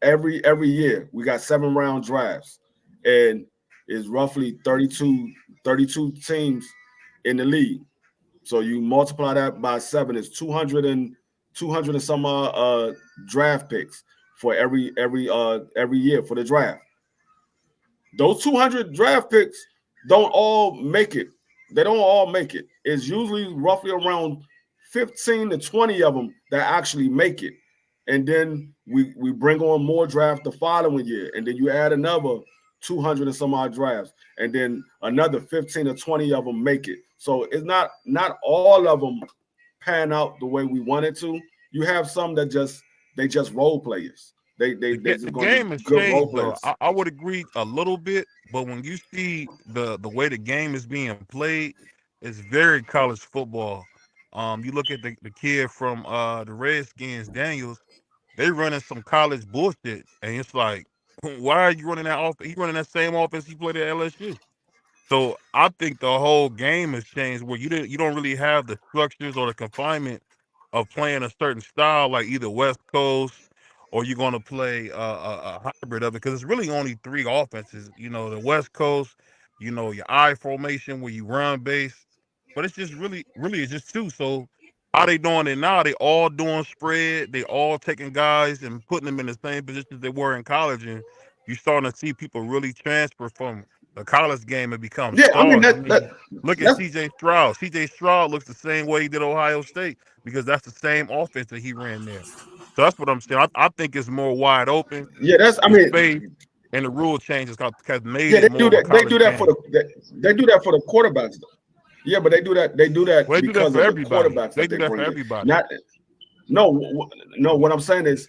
S7: Every year we got 7-round drafts, and it's roughly 32 teams in the league. So you multiply that by 7, it's 200 and some draft picks for every year for the draft. Those 200 draft picks don't all make it. They don't all make it. It's usually roughly around 15 to 20 of them that actually make it. And then we bring on more draft the following year, and then you add another 200 and some odd drafts, and then another 15 or 20 of them make it. So it's not all of them pan out the way we wanted to. You have some that just role players. The
S9: game has changed, though. I would agree a little bit, but when you see the way the game is being played, it's very college football. You look at the kid from the Redskins, Daniels. They running some college bullshit, and it's like, why are you running that offense? He running that same offense he played at LSU. So I think the whole game has changed, where you don't really have the structures or the confinement of playing a certain style, like either West Coast, or you're going to play a hybrid of it, because it's really only 3 offenses. The West Coast, your I formation where you run base, but it's just really it's just 2. So how they doing it now? They all doing spread. They all taking guys and putting them in the same positions they were in college, and you're starting to see people really transfer from the college game and become stars. Look at C.J. Stroud. C.J. Stroud looks the same way he did Ohio State, because that's the same offense that he ran there. So that's what I'm saying. I think it's more wide open.
S7: Yeah,
S9: and the rule changes because made
S7: Yeah,
S9: it
S7: they
S9: more
S7: do
S9: of a
S7: that. They
S9: college
S7: do that for
S9: game.
S7: they do that for the quarterbacks. Yeah, but they do that. They do that
S9: Well, they do that
S7: because
S9: for
S7: of the
S9: everybody.
S7: quarterbacks
S9: They
S7: that
S9: do
S7: they
S9: that for
S7: bring in.
S9: everybody.
S7: Not no. What I'm saying is,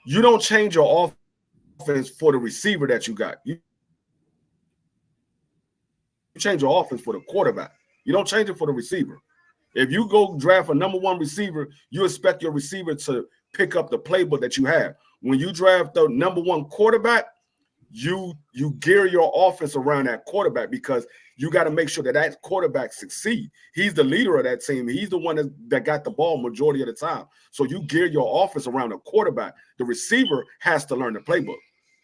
S7: you don't change your offense for the receiver that you got. You change your offense for the quarterback. You don't change it for the receiver. If you go draft a number one receiver, you expect your receiver to pick up the playbook that you have. When you draft the number one quarterback, you gear your offense around that quarterback because you got to make sure that that quarterback succeed. He's the leader of that team. He's the one that got the ball majority of the time. So you gear your offense around the quarterback. The receiver has to learn the playbook.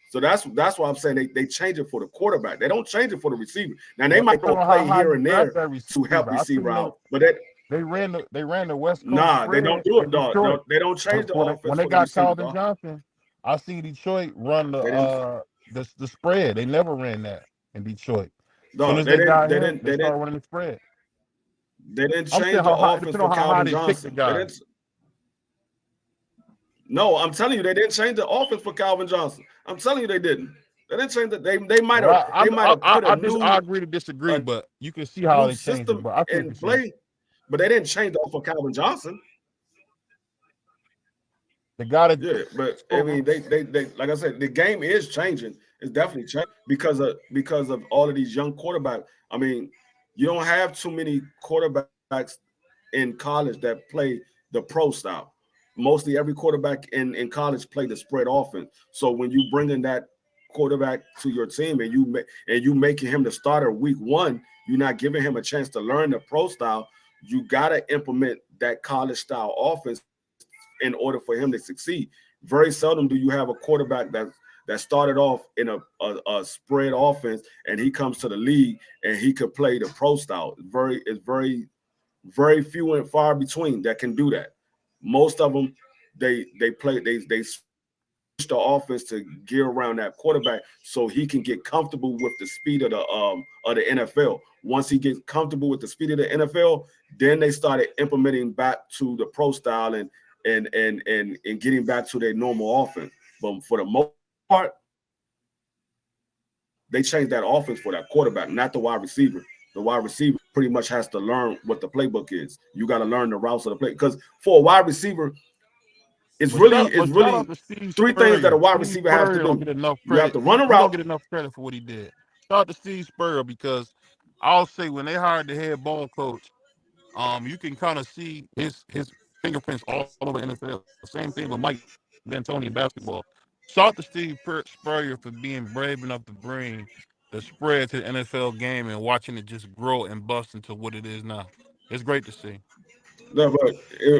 S7: So that's why I'm saying they change it for the quarterback. They don't change it for the receiver. Now they might throw a play here and there to help receiver out, but
S9: they ran the West Coast.
S7: Nah, they don't do it, dog. No, they don't change the offense
S9: when they
S7: for
S9: got
S7: the receiver,
S9: Calvin
S7: dog.
S9: Johnson. I see Detroit run the spread. They never ran that in Detroit.
S7: No,
S9: as soon as they started running the spread.
S7: They didn't change the offense for Calvin Johnson. No, I'm telling you, they didn't change the offense for Calvin Johnson. I'm telling you, they didn't. They didn't change that. They might have. They might have put a new.
S9: I agree to disagree, but you can see how they changed it. But I
S7: think play, but they didn't change the offense for Calvin Johnson.
S9: They got it.
S7: Yeah, but I mean, they like I said, the game is changing. It's definitely changing because of all of these young quarterbacks. I mean, you don't have too many quarterbacks in college that play the pro style. Mostly every quarterback in college play the spread offense. So when you bring in that quarterback to your team and you making him the starter week one, you're not giving him a chance to learn the pro style. You got to implement that college style offense in order for him to succeed. Very seldom do you have a quarterback that started off in a spread offense and he comes to the league and he could play the pro style. It's very few and far between that can do that. Most of them, they switch the offense to gear around that quarterback so he can get comfortable with the speed of the NFL. Once he gets comfortable with the speed of the NFL, then they started implementing back to the pro style and getting back to their normal offense. But for the most part, they changed that offense for that quarterback, not the wide receiver. The wide receiver pretty much has to learn what the playbook is. You got to learn the routes of the play because for a wide receiver, it's really three things that a wide receiver has to do. You have to run a route.
S9: Don't get enough credit for what he did. Shout out to Steve Spurrier because I'll say when they hired the head ball coach, you can kind of see his fingerprints all over the NFL. Same thing with Mike D'Antoni in basketball. Shout out to Steve Spurrier for being brave enough to bring the spread to the NFL game and watching it just grow and bust into what it is now. It's great to see.
S7: No,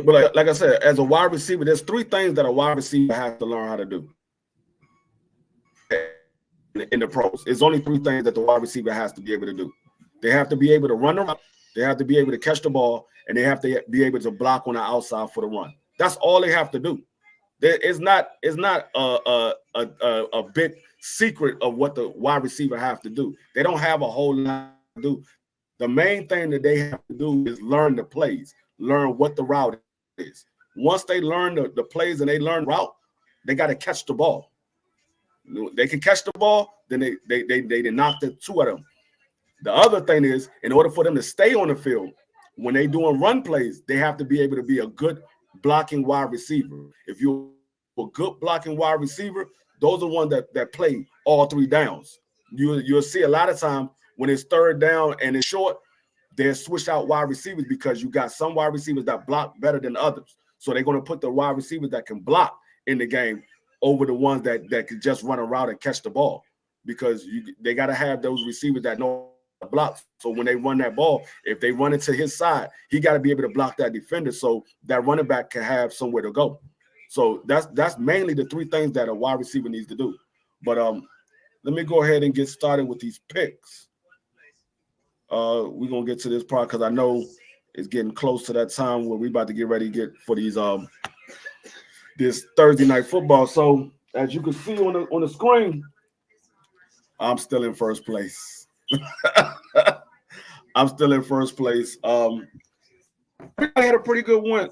S7: but like I said, as a wide receiver, there's three things that a wide receiver has to learn how to do in the pros. It's only three things that the wide receiver has to be able to do. They have to be able to run around, they have to be able to catch the ball, and they have to be able to block on the outside for the run. That's all they have to do. It's not a big secret of what the wide receiver have to do. They don't have a whole lot to do. The main thing that they have to do is learn the plays, learn what the route is. Once they learn the plays and they learn route, they got to catch the ball. They can catch the ball, then they knock the two of them. The other thing is, in order for them to stay on the field, when they doing run plays, they have to be able to be a good blocking wide receiver. If you're a good blocking wide receiver, those are the ones that play all three downs. You'll see a lot of time when it's third down and it's short, they'll switch out wide receivers because you got some wide receivers that block better than others. So they're going to put the wide receivers that can block in the game over the ones that can just run a route and catch the ball because they got to have those receivers that know blocks. So when they run that ball, if they run it to his side, he got to be able to block that defender so that running back can have somewhere to go. So that's mainly the three things that a wide receiver needs to do. But let me go ahead and get started with these picks. We're gonna get to this part because I know it's getting close to that time where we're about to get ready to get for these this Thursday night football. So as you can see on the screen, I'm still in first place. I'm still in first place. I had a pretty good one,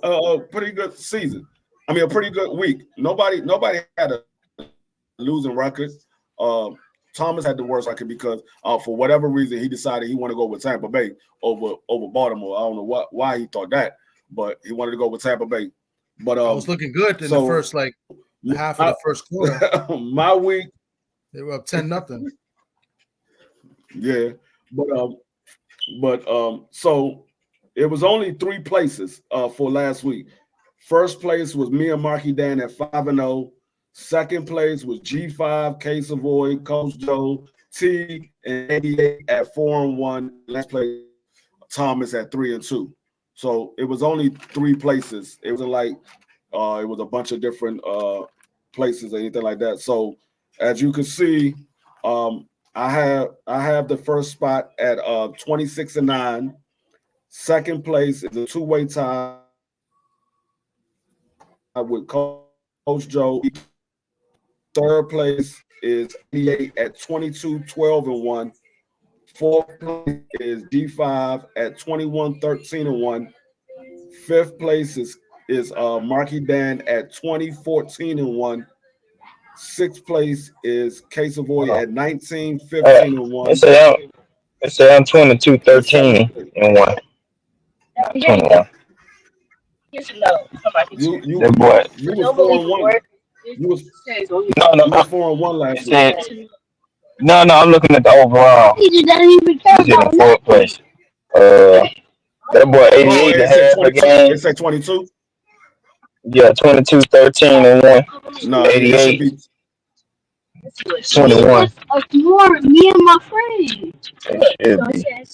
S7: pretty good season. I mean, a pretty good week. Nobody had a losing record. Thomas had the worst record because for whatever reason he decided he wanted to go with Tampa Bay over Baltimore. I don't know why he thought that, but he wanted to go with Tampa Bay. But
S10: I was looking good in the first half of the first quarter.
S7: My week,
S10: they were up 10-0.
S7: Yeah, but so it was only 3 places for last week. First place was me and Marky Dan at 5-0. Second place was G5, K Savoy, Coach Joe, T, and 88 at 4-1. Last place, Thomas at 3-2. So it was only 3 places. It wasn't like it was a bunch of different places or anything like that. So as you can see, I have the first spot at 26-9. Second place is a 2-way tie with Coach Joe. Third place is 88 at 22-12-1. Fourth place is G5 at 21-13-1. Fifth place is Marky Dan at 20-14-1. Sixth place is K Savoy at 19-15-1.
S8: It said I'm 22-13-1. 21.
S7: You
S8: that boy.
S7: You was 4-1. You was
S8: No.
S7: 4-1 last week.
S8: No, I'm looking at the overall. He's in 4th place. That boy 88 and a half a game.
S7: It said 22.
S8: Yeah, 22-13-1.
S7: No,
S8: 88. 21.
S11: Me and my friend.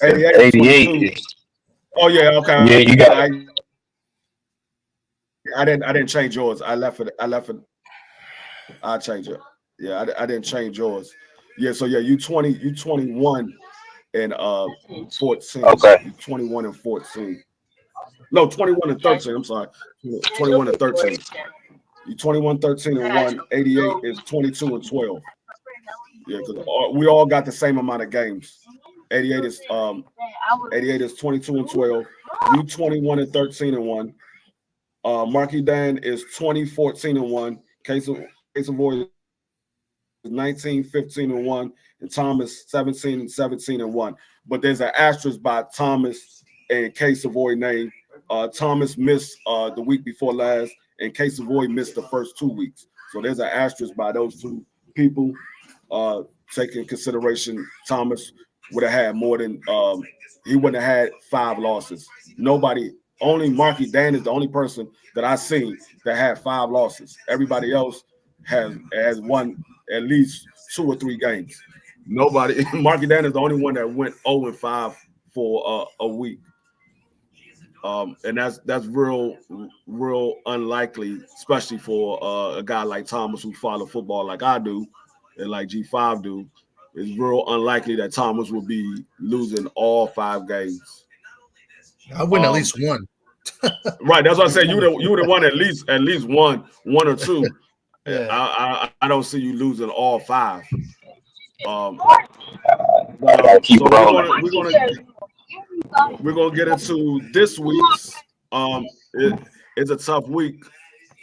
S8: 88.
S7: Oh yeah, okay.
S8: Yeah, you got it.
S7: I didn't change yours. I left it. I'll change it. Yeah, I didn't change yours. Yeah, so yeah, you 21 and 14.
S8: Okay.
S7: You 21 and 14. No, 21 and 13. I'm sorry. 21 and 13. You 21-13-1. 88 is 22-12. Yeah, because we all got the same amount of games. 88 is 22-12. You 21-13-1. Marky Dan is 20-14-1. Case of Void is 19-15-1, and Thomas 17-17-1. But there's an asterisk by Thomas and K Savoy name. Thomas missed the week before last, and K Savoy missed the first 2 weeks. So there's an asterisk by those 2 people. Taking in consideration, Thomas would have had more than he wouldn't have had 5 losses. Only Marky Dan is the only person that I seen that had 5 losses. Everybody else has won at least 2 or 3 games. Marky Dan is the only one that went 0-5 for a week. And that's real unlikely, especially for a guy like Thomas who follow football like I do and like G5 do. It's real unlikely that Thomas will be losing all 5 games.
S10: I win at least one.
S7: Right, that's what I said. You would have won at least one or 2.
S10: Yeah.
S7: I don't see you losing all 5.
S8: Keep rolling.
S7: We're gonna get into this week's. It's a tough week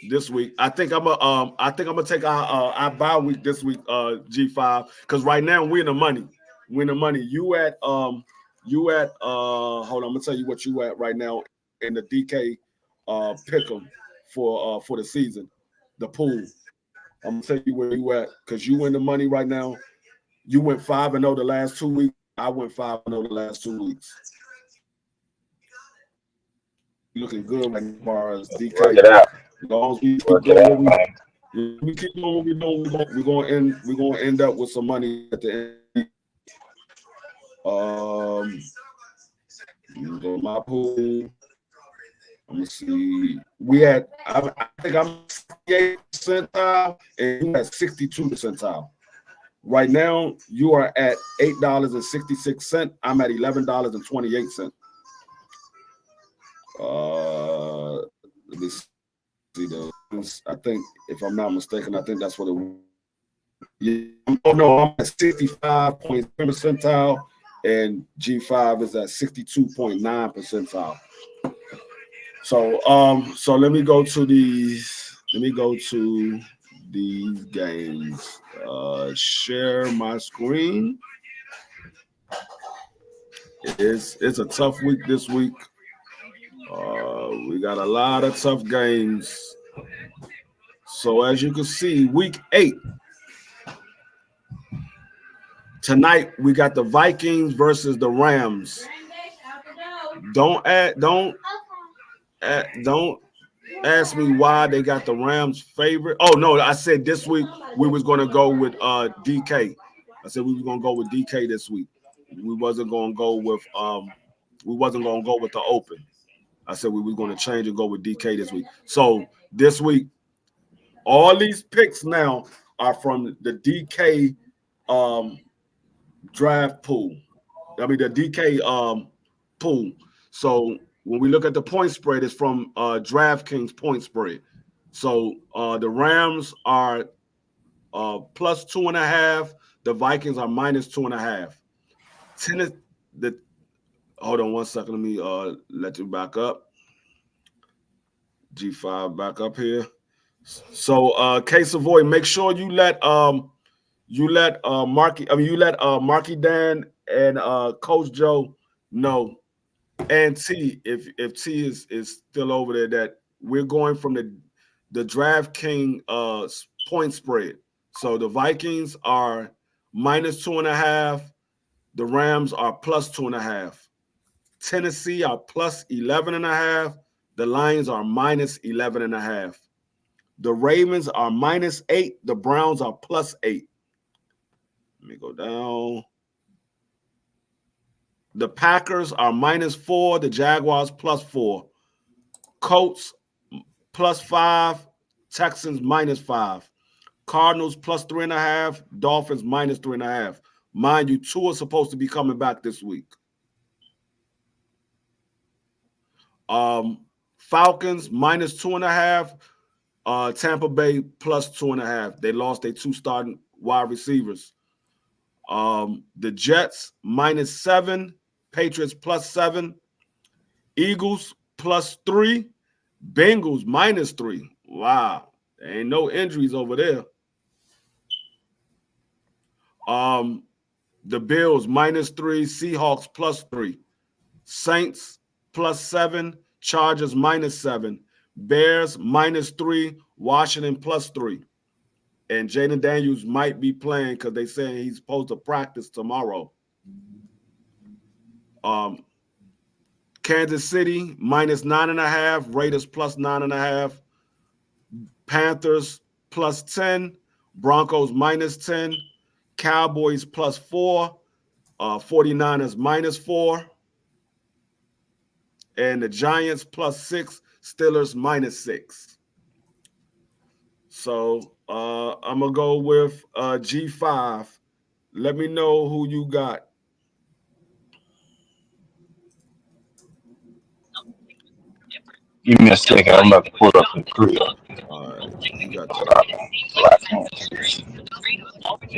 S7: this week. I think I'm gonna take our bye week this week, G5, because right now we're in the money. You at hold on, I'm gonna tell you what you at right now in the DK pick'em for the season, the pool. I'm gonna tell you where you at because you in the money right now. You went 5-0 the last 2 weeks. I went 5-0 the last 2 weeks. Looking good right as far as DK. As long as we keep doing what we keep doing what we're doing, we're gonna end up with some money at the end. My pool. Let me see. I think I'm 68th percentile, and you at 62nd percentile. Right now, you are at $8.66. I'm at $11.28. Let me see those. I think, if I'm not mistaken, I think that's what it was. Yeah. Oh no, I'm at 65.3 percentile, and G5 is at 62.9 percentile. So let me go to these games. Share my screen. It's a tough week this week. We got a lot of tough games. So as you can see, week 8. Tonight we got the Vikings versus the Rams. Don't ask me why they got the Rams favorite. Oh no, I said this week we was gonna go with DK. I said we was gonna go with DK this week. We wasn't gonna go with the open. I said we was gonna change and go with DK this week. So this week, all these picks now are from the DK draft pool. I mean the DK pool. So when we look at the point spread, it's from DraftKings point spread. So the Rams are plus 2.5. The Vikings are minus 2.5. Hold on 1 second. Let me let you back up. G5 back up here. So K Savoy, make sure you let Marky Dan and Coach Joe know, and T, if T is still over there, that we're going from the DraftKings point spread. So the Vikings are minus 2.5. The Rams are plus 2.5. Tennessee are plus 11.5. The Lions are minus 11.5. The Ravens are minus 8. The Browns are plus 8. Let me go down. The Packers are minus 4. The Jaguars plus 4. Colts plus 5. Texans minus 5. Cardinals plus 3.5. Dolphins minus 3.5. Mind you, 2 are supposed to be coming back this week. Falcons minus 2.5. Tampa Bay plus 2.5. They lost their 2 starting wide receivers. The Jets minus 7. Patriots plus 7. Eagles plus 3. Bengals minus 3. Wow. There ain't no injuries over there. The Bills minus 3. Seahawks plus 3. Saints plus 7. Chargers minus 7. Bears minus 3. Washington plus 3. And Jaden Daniels might be playing because they say he's supposed to practice tomorrow. Kansas City minus 9.5. Raiders plus 9.5. Panthers plus 10. Broncos minus 10. Cowboys plus 4. 49ers minus 4. And the Giants plus 6. Steelers minus 6. So I'm going to go with G5. Let me know who you got.
S8: Give me a second. I'm about to pull up the crib.
S7: All right. You got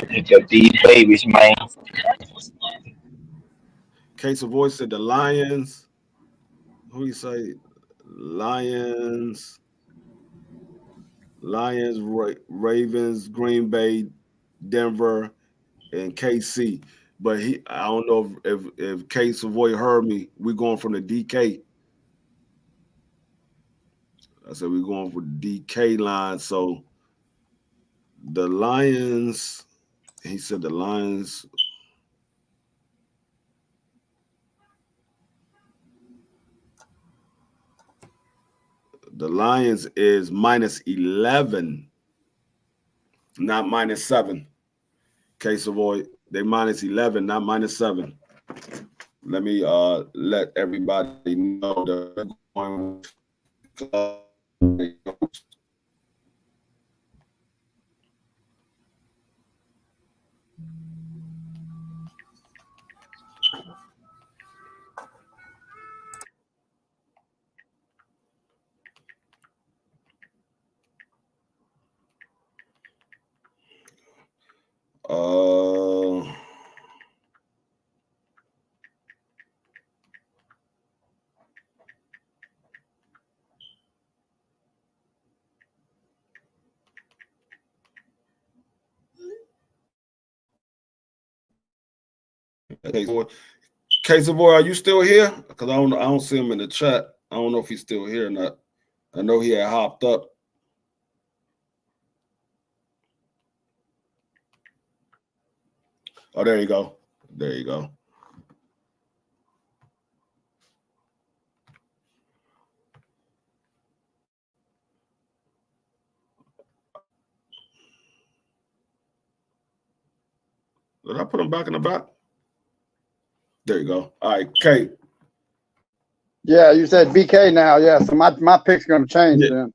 S8: Pick up these babies, man.
S7: Case of Voice said the Lions. Who do you say? Lions, Ravens, Green Bay, Denver, and KC. But I don't know if K Savoy heard me. We're going from the DK. I said we're going for the DK line. So the Lions, he said the Lions. The Lions is minus 11, not minus 7. K Savoy, they minus 11, not minus 7. Let me let everybody know that we're going Casey Boy, are you still here? Because I don't see him in the chat. I don't know if he's still here or not. I know he had hopped up. Oh, there you go. There you go. Did I put him back in the back? There you go. All right, Kate.
S12: Yeah, you said BK now. Yeah, so my pick's going to change then.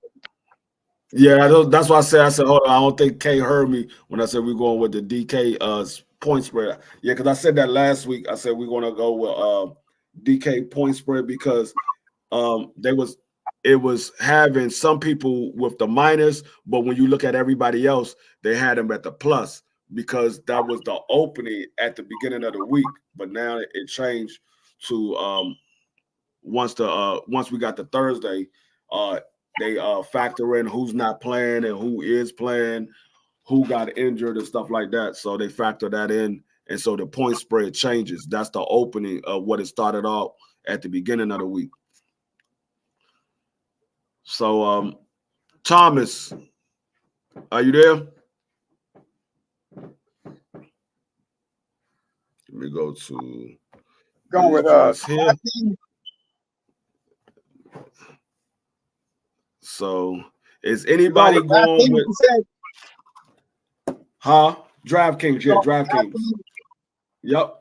S7: Yeah, that's why I said, hold on. I don't think Kay heard me when I said we're going with the DK point spread. Yeah, because I said that last week. I said we're going to go with DK point spread because it was having some people with the minus, but when you look at everybody else, they had them at the plus because that was the opening at the beginning of the week. But now it changed to once we got to Thursday, they factor in who's not playing and who is playing, who got injured and stuff like that. So they factor that in, and so the point spread changes. That's the opening of what it started off at the beginning of the week. So, Thomas, are you there? Let me go to
S12: going with
S7: here. So, is anybody going with DraftKings? Yeah, DraftKings. Yep.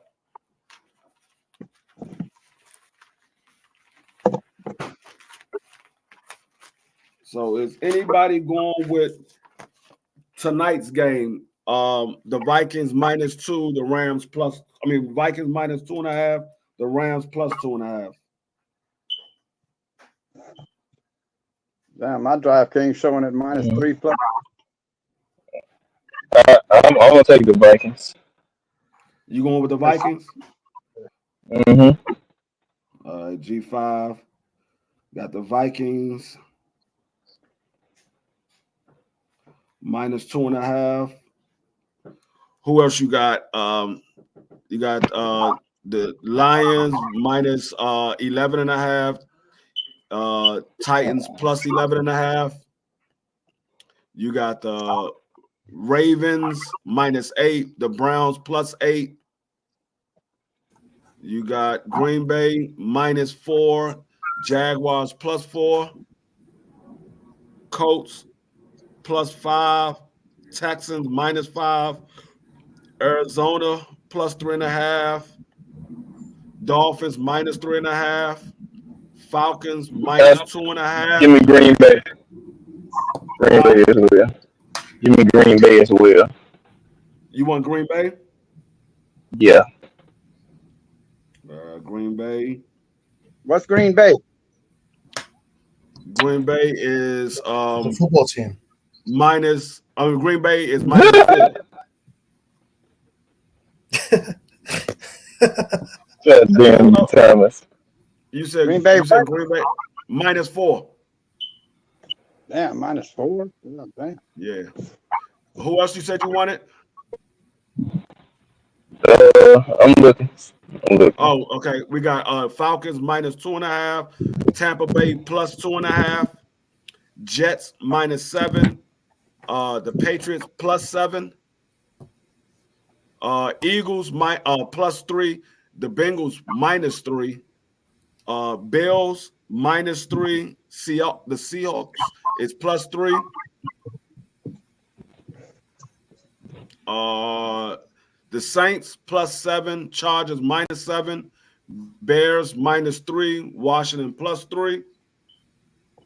S7: So, is anybody going with tonight's game? The Vikings -2, the Rams Vikings -2.5, the Rams +2.5.
S12: Damn, my DraftKings showing it -3+.
S8: I'm gonna take the Vikings.
S7: You going with the Vikings?
S8: Mm-hmm.
S7: G5 got the Vikings -2.5. Who else you got? You got the Lions -11.5. Titans +11.5. You got the Ravens -8, the Browns +8. You got Green Bay -4, Jaguars +4, Colts +5, Texans -5, Arizona +3.5, Dolphins -3.5. Falcons -2.5.
S8: Give me Green Bay. Green Bay as well. Give me Green Bay as well.
S7: You want Green Bay?
S8: Yeah.
S7: Green Bay.
S12: What's Green Bay?
S7: Green Bay is
S10: the football team.
S7: Green Bay is -4.
S8: Damn, Thomas.
S7: You said
S12: Green Bay.
S7: Green Bay -4.
S12: Damn, -4. Yeah, damn.
S7: Yeah. Who else you said you wanted?
S8: I'm looking.
S7: Oh, okay. We got Falcons -2.5, Tampa Bay +2.5, Jets -7, the Patriots +7, Eagles +3, the Bengals -3, Bills -3, the Seahawks is +3. The Saints +7, Chargers -7, Bears -3, Washington +3,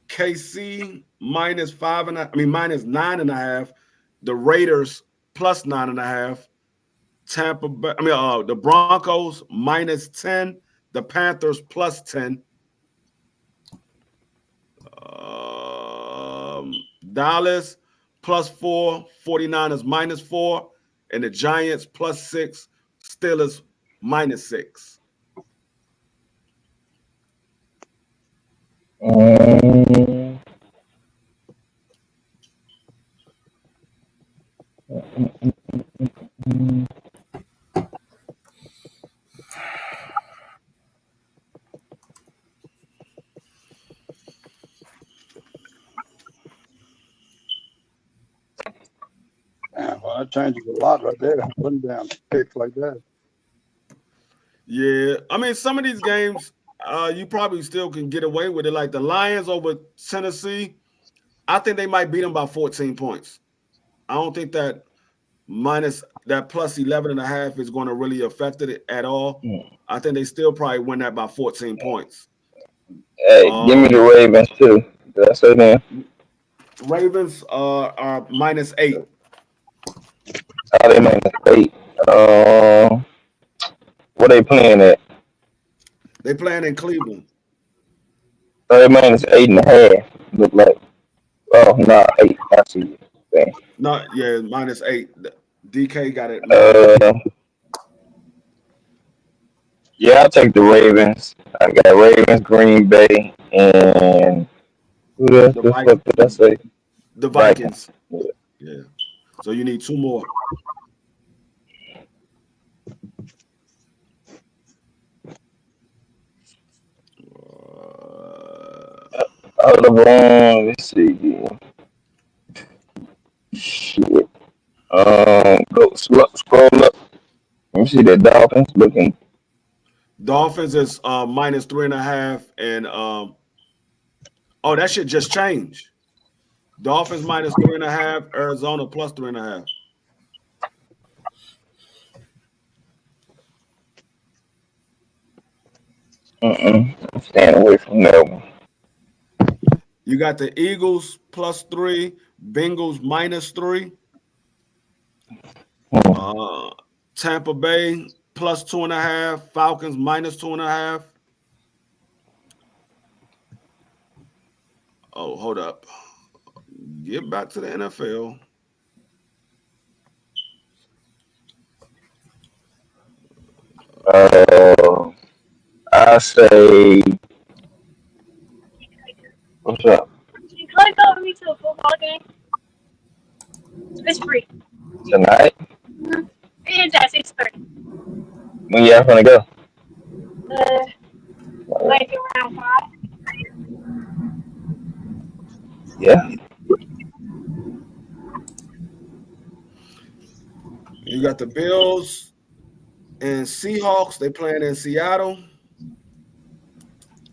S7: KC -9.5, the Raiders +9.5, Tampa Bay, the Broncos -10, the Panthers +10, Dallas +4, 49ers -4, and the Giants +6, Steelers -6.
S12: That changes a lot right there. Putting down picks like that.
S7: Yeah, I mean, some of these games, you probably still can get away with it. Like the Lions over Tennessee, I think they might beat them by 14 points. I don't think that plus 11.5 is going to really affect it at all. I think they still probably win that by 14 points.
S8: Hey, give me the Ravens too. Did I say that?
S7: Ravens are -8.
S8: Oh, they -8. What they playing at?
S7: They playing in Cleveland.
S8: Oh, they -8.5. Look like. Oh no, 8. I see it.
S7: No, yeah, -8. DK got it.
S8: Yeah, I'll take the Ravens. I got Ravens, Green Bay, and who the fuck did I say?
S7: The Vikings. Yeah. So you need 2 more.
S8: Let's see. Shit. Go scroll up. Let me see the Dolphins looking.
S7: Dolphins is -3.5, and oh, that shit just changed. Dolphins -3.5, Arizona +3.5.
S8: I'm staying away from that one.
S7: You got the Eagles +3, Bengals -3. Tampa Bay +2.5, Falcons -2.5. Oh, hold up. Get back to the NFL.
S8: I say, what's up?
S11: Can you go with me to a football game? It's free.
S8: Tonight?
S11: Mm-hmm. It's at 6:30.
S8: When y'all gonna go?
S11: Like around 5.
S8: Yeah.
S7: You got the Bills and Seahawks. They playing in Seattle.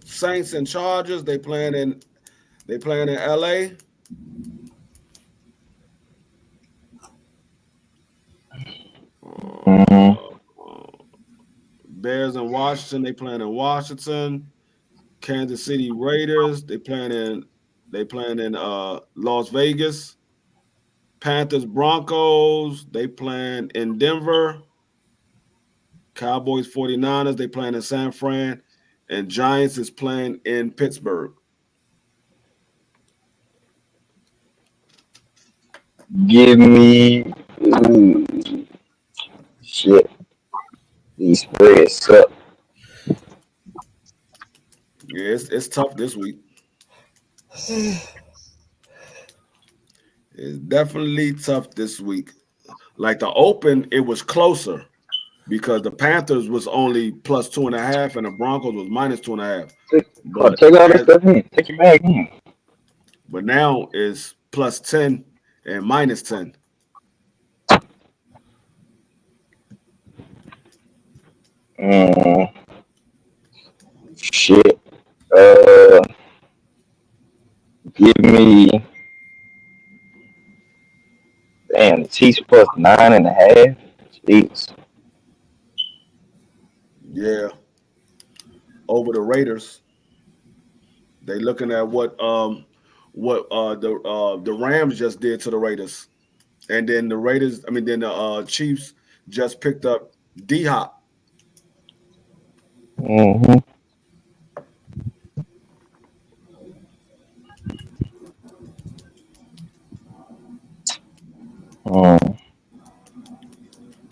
S7: Saints and Chargers. They playing in LA. Bears and Washington. They playing in Washington. Kansas City Raiders. They playing in Las Vegas. Panthers Broncos. They playing in Denver. Cowboys 49ers. They playing in San Fran. And Giants is playing in Pittsburgh.
S8: Give me shit. These spreads suck.
S7: Yeah, it's tough this week. It's definitely tough this week. Like the Open, it was closer because the Panthers was only +2.5 and the Broncos was -2.5. But
S8: take all this stuff in. Take your bag in.
S7: But now it's +10 and -10.
S8: Shit. Give me. Damn, the Chiefs +9.5. Jeez.
S7: Yeah. Over the Raiders. They looking at what the Rams just did to the Raiders. And then the Chiefs just picked up D-Hop.
S8: Mm-hmm.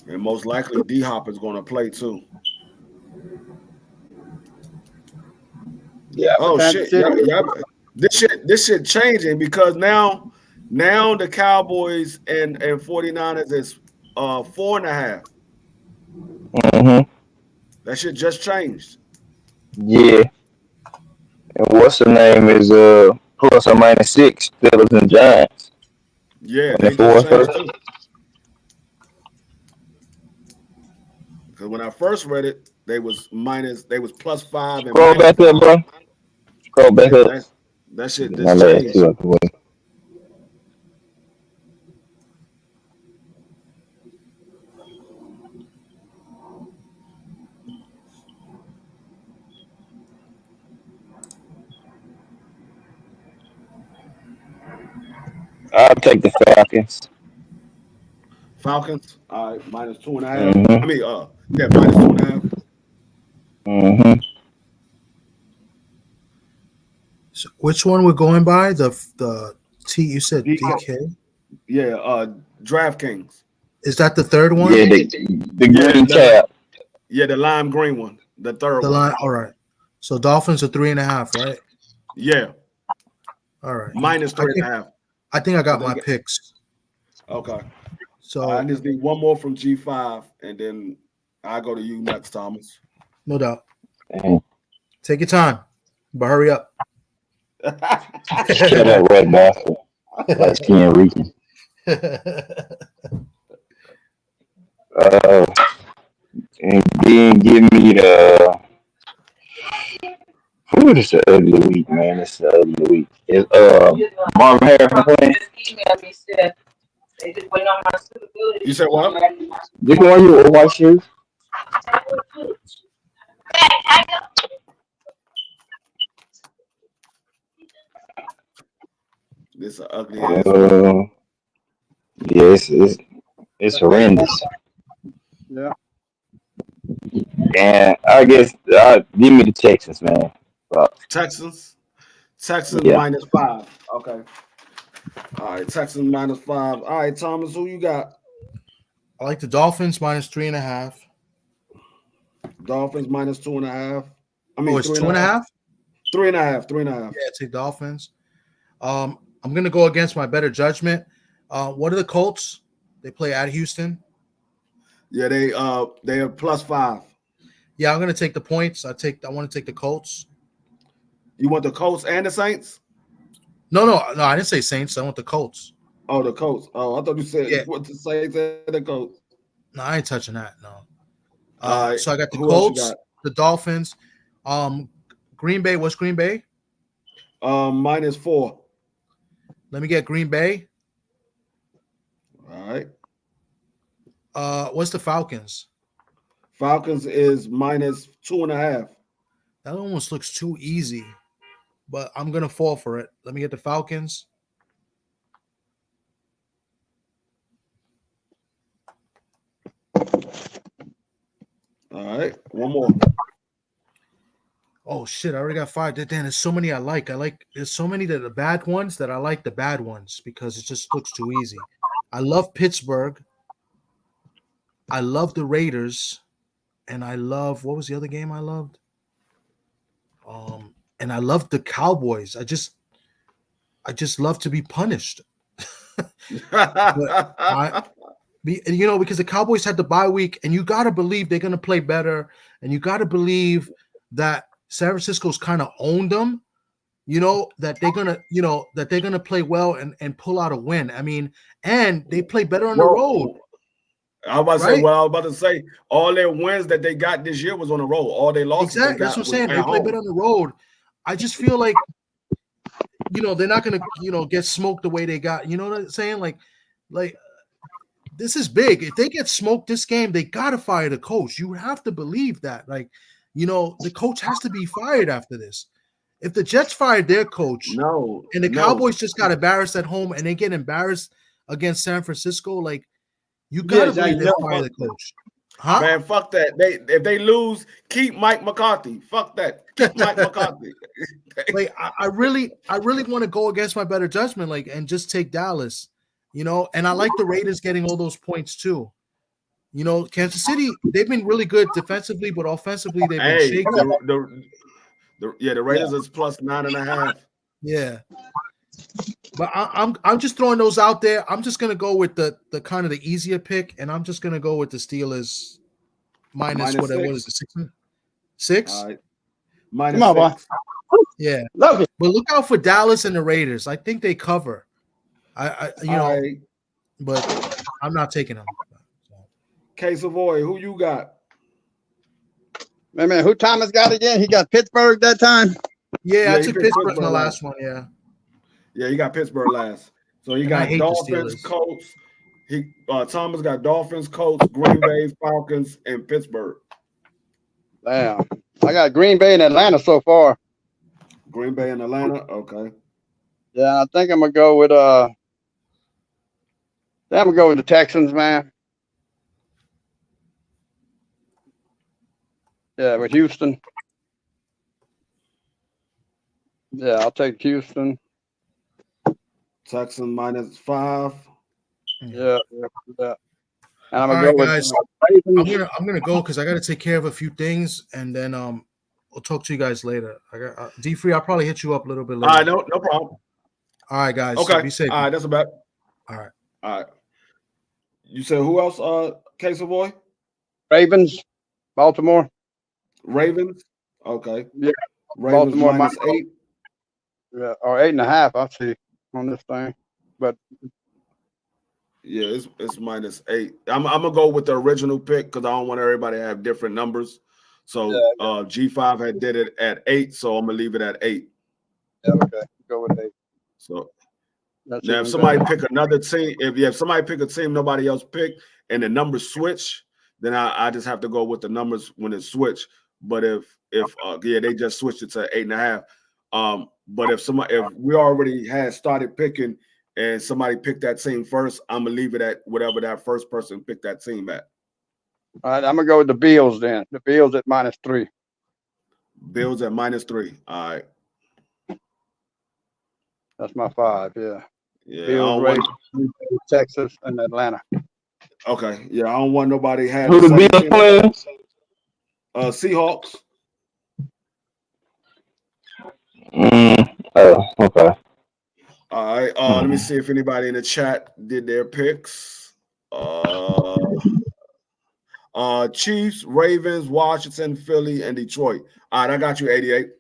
S7: And most likely D-Hop is going to play too.
S12: Yeah.
S7: Oh shit! Yeah. This shit changing because now the Cowboys and 49ers is 4.5.
S8: Mm-hmm.
S7: That shit just changed.
S8: Yeah. And what's the name is +or -6 Steelers and Giants.
S7: Yeah,
S8: And
S7: they
S8: the fourth
S7: just changed too. Because when I first read it, they was +5 and
S8: Scroll back up, bro. Scroll back up.
S7: That shit
S8: My
S7: just
S8: last
S7: changed.
S8: two out the way. I'll take the Falcons.
S7: Falcons, all right, -2.5.
S8: Mhm.
S7: I mean, yeah, -2.5.
S8: Mm-hmm.
S10: So which one we're going by? The T you said DK?
S7: Yeah, DraftKings.
S10: Is that the third one?
S8: Yeah, the green cap.
S7: Yeah, the lime green one, the third
S10: The
S7: one.
S10: line. All right. So Dolphins are 3.5, right?
S7: Yeah,
S10: All right.
S7: -3.5.
S10: I think I got my picks.
S7: Okay.
S10: So
S7: I just need one more from G5, and then I go to you next, Thomas.
S10: no doubt.
S8: Damn.
S10: Take your time, but hurry up.
S8: Shut up, red bastard. Light skin Rican. And then give me the. Who is the ugly week, man? It's the ugly week. Is Marvin Harrison playing?
S7: You said what?
S8: You going you with white shoes?
S7: This is an ugly ass.
S8: Yeah, it's horrendous.
S12: Yeah.
S8: And I guess give me the Texans, man.
S7: Texans
S8: Yeah.
S7: -5. Okay. All right, Texans -5. All right, Thomas, who you got?
S10: I like the Dolphins -3.5.
S7: Dolphins -2.5. I mean,
S10: Oh, it's 2.5?
S7: 3.5. 3.5.
S10: Yeah, take Dolphins. I'm gonna go against my better judgment. What are the Colts? They play at Houston.
S7: Yeah, they are +5.
S10: Yeah, I'm gonna take the points. I want to take the Colts.
S7: You want the Colts and the Saints?
S10: No, I didn't say Saints. I want the Colts.
S7: Oh, the Colts. Oh, I thought you said
S10: Yeah.
S7: you want the Saints and the Colts.
S10: No, I ain't touching that. No.
S7: All right.
S10: So I got the
S7: Who else you
S10: Colts,
S7: got?
S10: the Dolphins, Green Bay. What's Green Bay?
S7: -4.
S10: Let me get Green Bay.
S7: All right.
S10: What's the Falcons?
S7: Falcons is -2.5.
S10: That almost looks too easy, but I'm gonna fall for it. Let me get the Falcons.
S7: All right. One more.
S10: Oh shit! I already got 5. Then there's so many I like. There's so many that are bad ones that I like the bad ones because it just looks too easy. I love Pittsburgh. I love the Raiders, and I love what was the other game I loved? And I love the Cowboys. I just love to be punished. Because the Cowboys had the bye week, and you got to believe they're going to play better, and you got to believe that San Francisco's kind of owned them, that they're going to play well and pull out a win. I mean, and they play better on the road.
S7: I was about to say, all their wins that they got this year was on the road. All they lost.
S10: Exactly. That's what I'm saying. They play better on the road. I just feel like, they're not going to, get smoked the way they got. You know what I'm saying? Like this is big. If they get smoked this game, they got to fire the coach. You have to believe that. The coach has to be fired after this. If the Jets fired their coach, and the Cowboys just got embarrassed at home and they get embarrassed against San Francisco, you got to believe they fire the coach. Huh?
S7: Man, fuck that. If they lose, keep Mike McCarthy. Fuck that. Keep Mike McCarthy.
S10: I really want to go against my better judgment, and just take Dallas. And I like the Raiders getting all those points too. Kansas City, they've been really good defensively, but offensively they've been shaky.
S7: The Raiders is +9.5.
S10: Yeah. But I'm just throwing those out there. I'm just gonna go with the kind of the easier pick, and I'm just gonna go with the Steelers minus what is it, 6?
S7: All right.
S12: -6.
S10: Yeah.
S12: Love it.
S10: But look out for Dallas and the Raiders. I think they cover. But I'm not taking them.
S7: K Savoy, who you got?
S12: Man, who Thomas got again? He got Pittsburgh that time.
S10: Yeah, I
S7: he
S10: took
S7: picked
S10: Pittsburgh in the
S7: last.
S10: last one. Yeah.
S7: Yeah, he got Pittsburgh last. So he
S10: And I
S7: got
S10: hate the
S7: Dolphins,
S10: Steelers.
S7: Colts. Thomas got Dolphins, Colts, Green Bay, Falcons, and Pittsburgh.
S12: Damn. I got Green Bay and Atlanta so far.
S7: Green Bay and Atlanta. Okay.
S12: Yeah, I think I'm gonna go with the Texans, man. Yeah, with Houston. Yeah, I'll take Houston.
S7: Texans -5.
S12: Yeah. And I'm
S10: All
S12: gonna
S10: right,
S12: go
S10: guys.
S12: with
S10: I'm gonna go because I gotta take care of a few things, and then we'll talk to you guys later. I got D-Free. I'll probably hit you up a little bit later.
S7: All right, no problem.
S10: All right, guys.
S7: Okay.
S10: So be safe.
S7: All right, that's about.
S10: All right.
S7: All right. You said who else? Casey boy.
S12: Ravens, Baltimore.
S7: Ravens. Okay.
S12: Yeah.
S7: Ravens
S12: Baltimore
S7: -8.
S12: Yeah, or 8.5. I see on this thing, but
S7: yeah, it's -8. I'm gonna go with the original pick because I don't want everybody to have different numbers. So G5 had did it at 8, so I'm gonna leave it at 8.
S12: Yeah, okay. Go with 8.
S7: So
S12: That's
S7: now if somebody pick another team, if somebody pick a team nobody else picked and the numbers switch, then I just have to go with the numbers when it switch. But if they just switched it to 8.5. But if we already had started picking and somebody picked that team first, I'm gonna leave it at whatever that first person picked that team at.
S12: All right, I'm gonna go with the Bills then. The Bills at -3.
S7: Bills at -3. All right.
S12: That's my 5. Yeah.
S7: Yeah.
S12: Bills, Ravens, Texas, and Atlanta.
S7: Okay. Yeah, I don't want nobody having
S8: Who the Bills playing?
S7: Seahawks.
S8: Oh, okay.
S7: All right. Let me see if anybody in the chat did their picks. Chiefs, Ravens, Washington, Philly, and Detroit. All right, I got you, 88.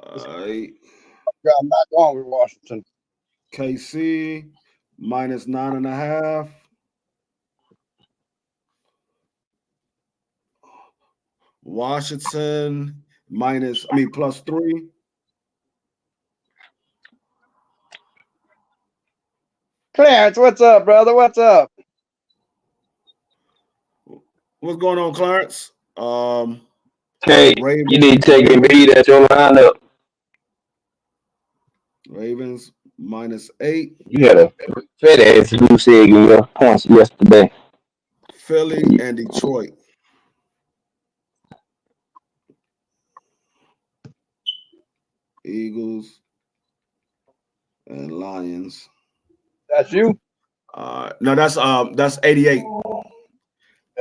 S7: All right.
S12: I'm not going with Washington.
S7: KC -9.5. Washington +3.
S12: Clarence, what's up, brother? What's up?
S7: What's going on, Clarence?
S8: Hey,
S7: Ravens,
S8: you need to take Embiid at your lineup.
S7: Ravens -8.
S8: You had a fat ass loose egg in your points yesterday.
S7: Philly and Detroit. Eagles and Lions.
S12: That's you?
S7: No, that's 88.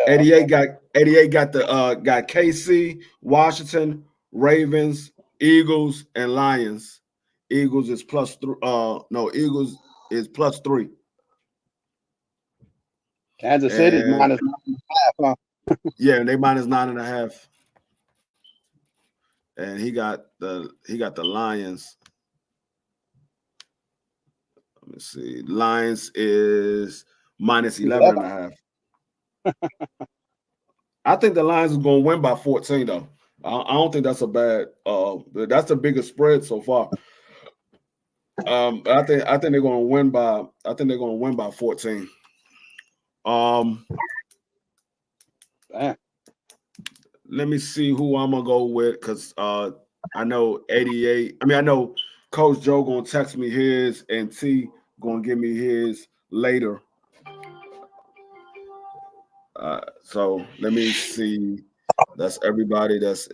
S7: 88 got KC, Washington, Ravens, Eagles, and Lions. Eagles is +3. Eagles is +3.
S12: Kansas City's -9.5, huh?
S7: Yeah, and they -9.5. And he got the Lions. Let me see. Lions is -11.5. I think the Lions is going to win by 14 though. I don't think that's a bad. That's the biggest spread so far. I think they're going to win by. I think they're going to win by 14.
S12: Damn.
S7: Let me see who I'm gonna go with because I know 88. I know Coach Joe gonna text me his and T gonna give me his later. So let me see. That's everybody. That's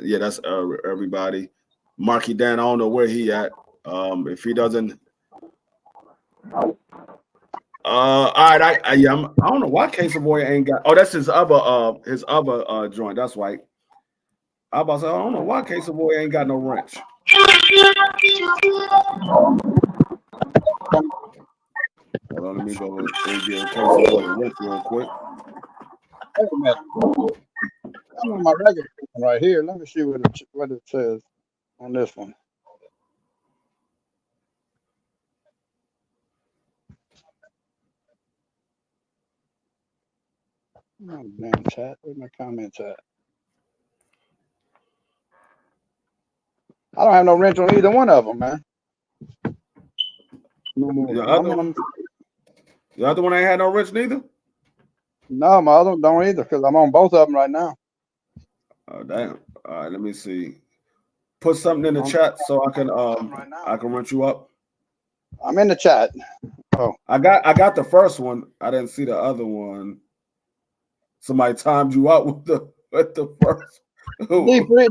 S7: everybody. Marky Dan, I don't know where he at. If he doesn't. All right. I don't know why Casey Boy ain't got. Oh, that's his other joint. That's right. I about to say, I don't know why Casey Boy ain't got no wrench. Hold on, let me go and give Casey Boy a wrench real quick.
S12: Wait a minute. I'm on my regular one right here. Let me see what it says on this one. Oh, damn chat. Where's my comments at? I don't have no wrench on either one of them, man. No more.
S7: The other one ain't had no wrench neither?
S12: No, my other one don't either because I'm on both of them right now.
S7: Oh, damn. All right, let me see. Put something in the chat so I can wrench you up.
S12: I'm in the chat. Oh,
S7: I got the first one. I didn't see the other one. Somebody timed you out with the first.
S12: DP,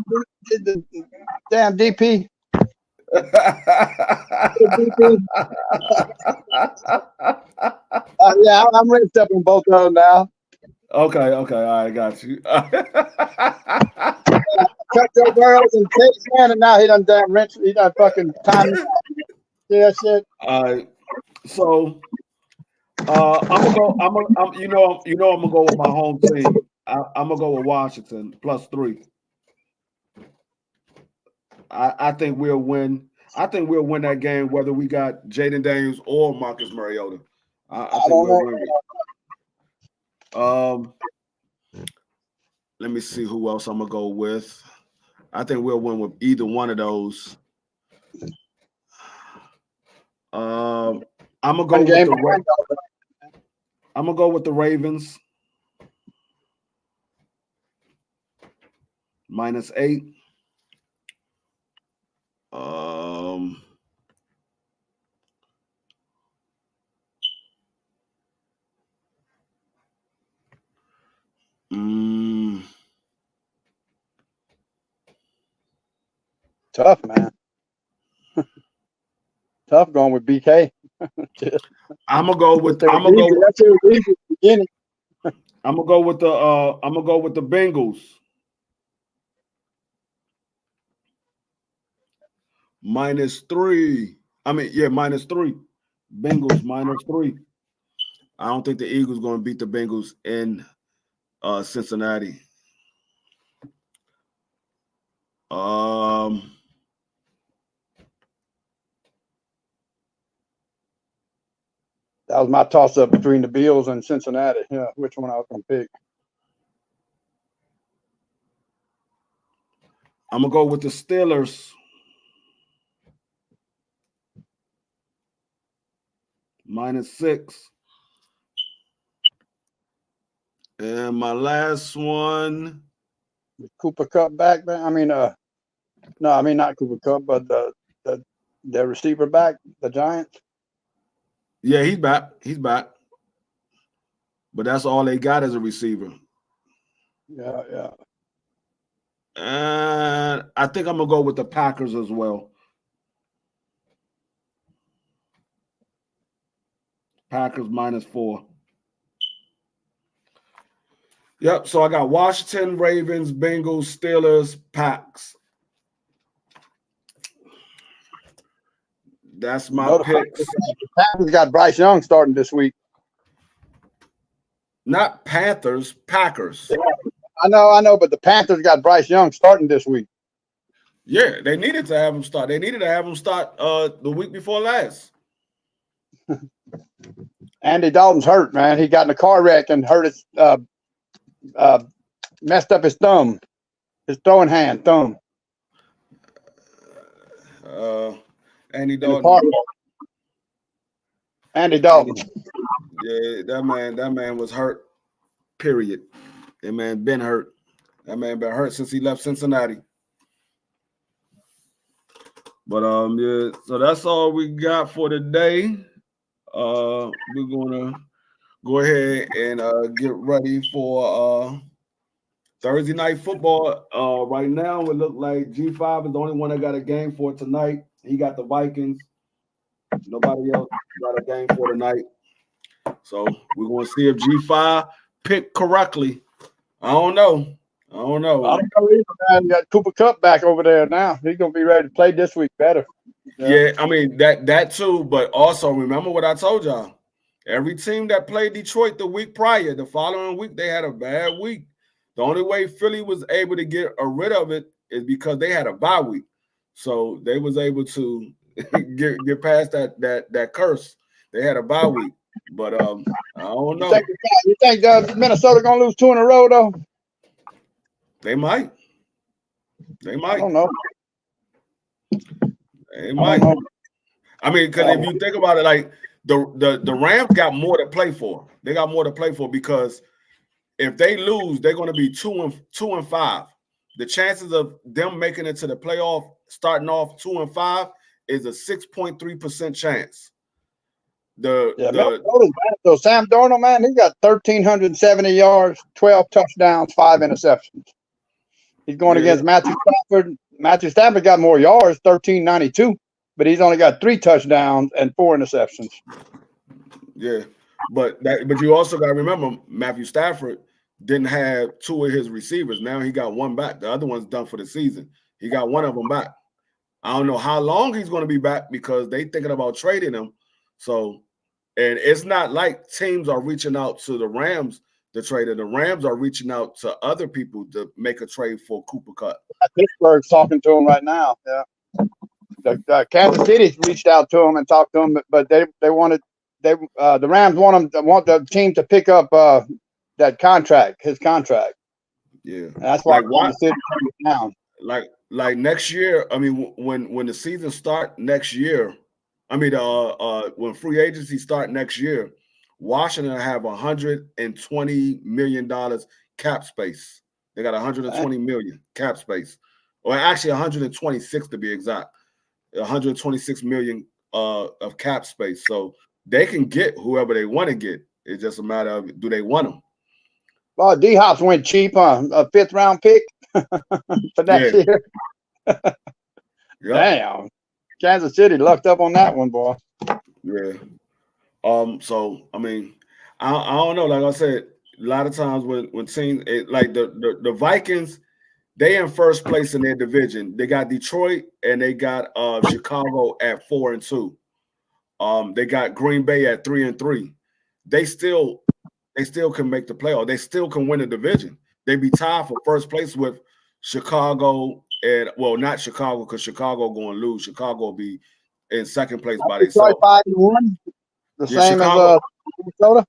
S12: damn DP. Yeah, I'm ripped up in both of them now.
S7: Okay, all right, got you.
S12: Cut your girls and Chase man, and now he done damn wrench. He done fucking time. Yeah, shit.
S7: All right, so I'm gonna go. I'm gonna go with my home team. I'm gonna go with Washington +3. I think we'll win. I think we'll win that game whether we got Jaden Daniels or Marcus Mariota. I think we'll win. Let me see who else I'm gonna go with. I think we'll win with either one of those. I'm gonna go with the Ravens -8.
S12: Tough, man. Tough going with BK.
S7: I'm gonna go with the Bengals -3. -3. Bengals -3. I don't think the Eagles going to beat the Bengals in Cincinnati.
S12: That was my toss-up between the Bills and Cincinnati. Yeah, which one I was going to pick.
S7: I'm going to go with the Steelers -6. And my last one.
S12: Cooper Kupp back, man. I mean, no, I mean not Cooper Kupp, but the receiver back, the Giants.
S7: Yeah, he's back. He's back. But that's all they got as a receiver.
S12: Yeah.
S7: And I think I'm going to go with the Packers as well. Packers -4. Yep, so I got Washington, Ravens, Bengals, Steelers, Packs. That's my picks.
S12: Packers got Bryce Young starting this week.
S7: Not Panthers, Packers.
S12: Yeah, I know, but the Panthers got Bryce Young starting this week.
S7: Yeah, they needed to have him start. They needed to have him start the week before last.
S12: Andy Dalton's hurt, man. He got in a car wreck and hurt his messed up his thumb, his throwing hand thumb.
S7: Andy Dalton.
S12: Andy Dalton.
S7: Yeah, that man was hurt. Period. That man been hurt. That man been hurt since he left Cincinnati. But yeah, so that's all we got for today. We're gonna go ahead and get ready for Thursday night football. Right now, it looks like G5 is the only one that got a game for tonight. He got the Vikings. Nobody else got a game for tonight. So we're going to see if G5 picked correctly. I don't know.
S12: I don't know either, man. You got Cooper Kupp back over there now. He's going to be ready to play this week better.
S7: Yeah, I mean, that too. But also, remember what I told y'all. Every team that played Detroit the week prior, the following week, they had a bad week. The only way Philly was able to get rid of it is because they had a bye week. So they was able to get past that curse. They had a bye week. But I don't know.
S12: You think Minnesota gonna lose 2 in a row though?
S7: They might. They might.
S12: I don't know.
S7: They might. I mean, because if you think about it, like the Rams got more to play for. They got more to play for because if they lose, they're going to be 2-5. The chances of them making it to the playoff, starting off 2-5, is a 6.3% chance. So
S12: Sam Darnold, man, he got 1,370 yards, 12 touchdowns, 5 interceptions. He's going against Matthew Stafford. Matthew Stafford got more yards, 1,392, but he's only got 3 touchdowns and 4 interceptions.
S7: Yeah, but you also got to remember Matthew Stafford didn't have 2 of his receivers. Now he got 1 back. The other one's done for the season. He got 1 of them back. I don't know how long he's going to be back because they thinking about trading him. So, and it's not like teams are reaching out to the Rams to trade him. The Rams are reaching out to other people to make a trade for Cooper Kupp.
S12: Pittsburgh's talking to him right now. Yeah, the Kansas City reached out to him and talked to him, but the Rams want the team to pick up that contract, his contract.
S7: Yeah,
S12: and that's why Kansas City turned it down.
S7: Like next year, I mean, when the season start next year, I mean, when free agency start next year, Washington will have $120 million cap space. They got 120 million cap space, or actually 126 to be exact. 126 million of cap space, so they can get whoever they want to get. It's just a matter of do they want them.
S12: Well, D-Hop's went cheap, huh? A 5th round pick for next year. Damn. Kansas City lucked up on that one, boy.
S7: Yeah. So I mean, I don't know. Like I said, a lot of times when teams like the Vikings, they in first place in their division. They got Detroit and they got Chicago at 4-2. They got Green Bay at 3-3. They still can make the playoff. They still can win the division. They be tied for first place with Chicago and not Chicago because Chicago going to lose. Chicago will be in second place by themselves.
S12: 5-1, the same as Minnesota.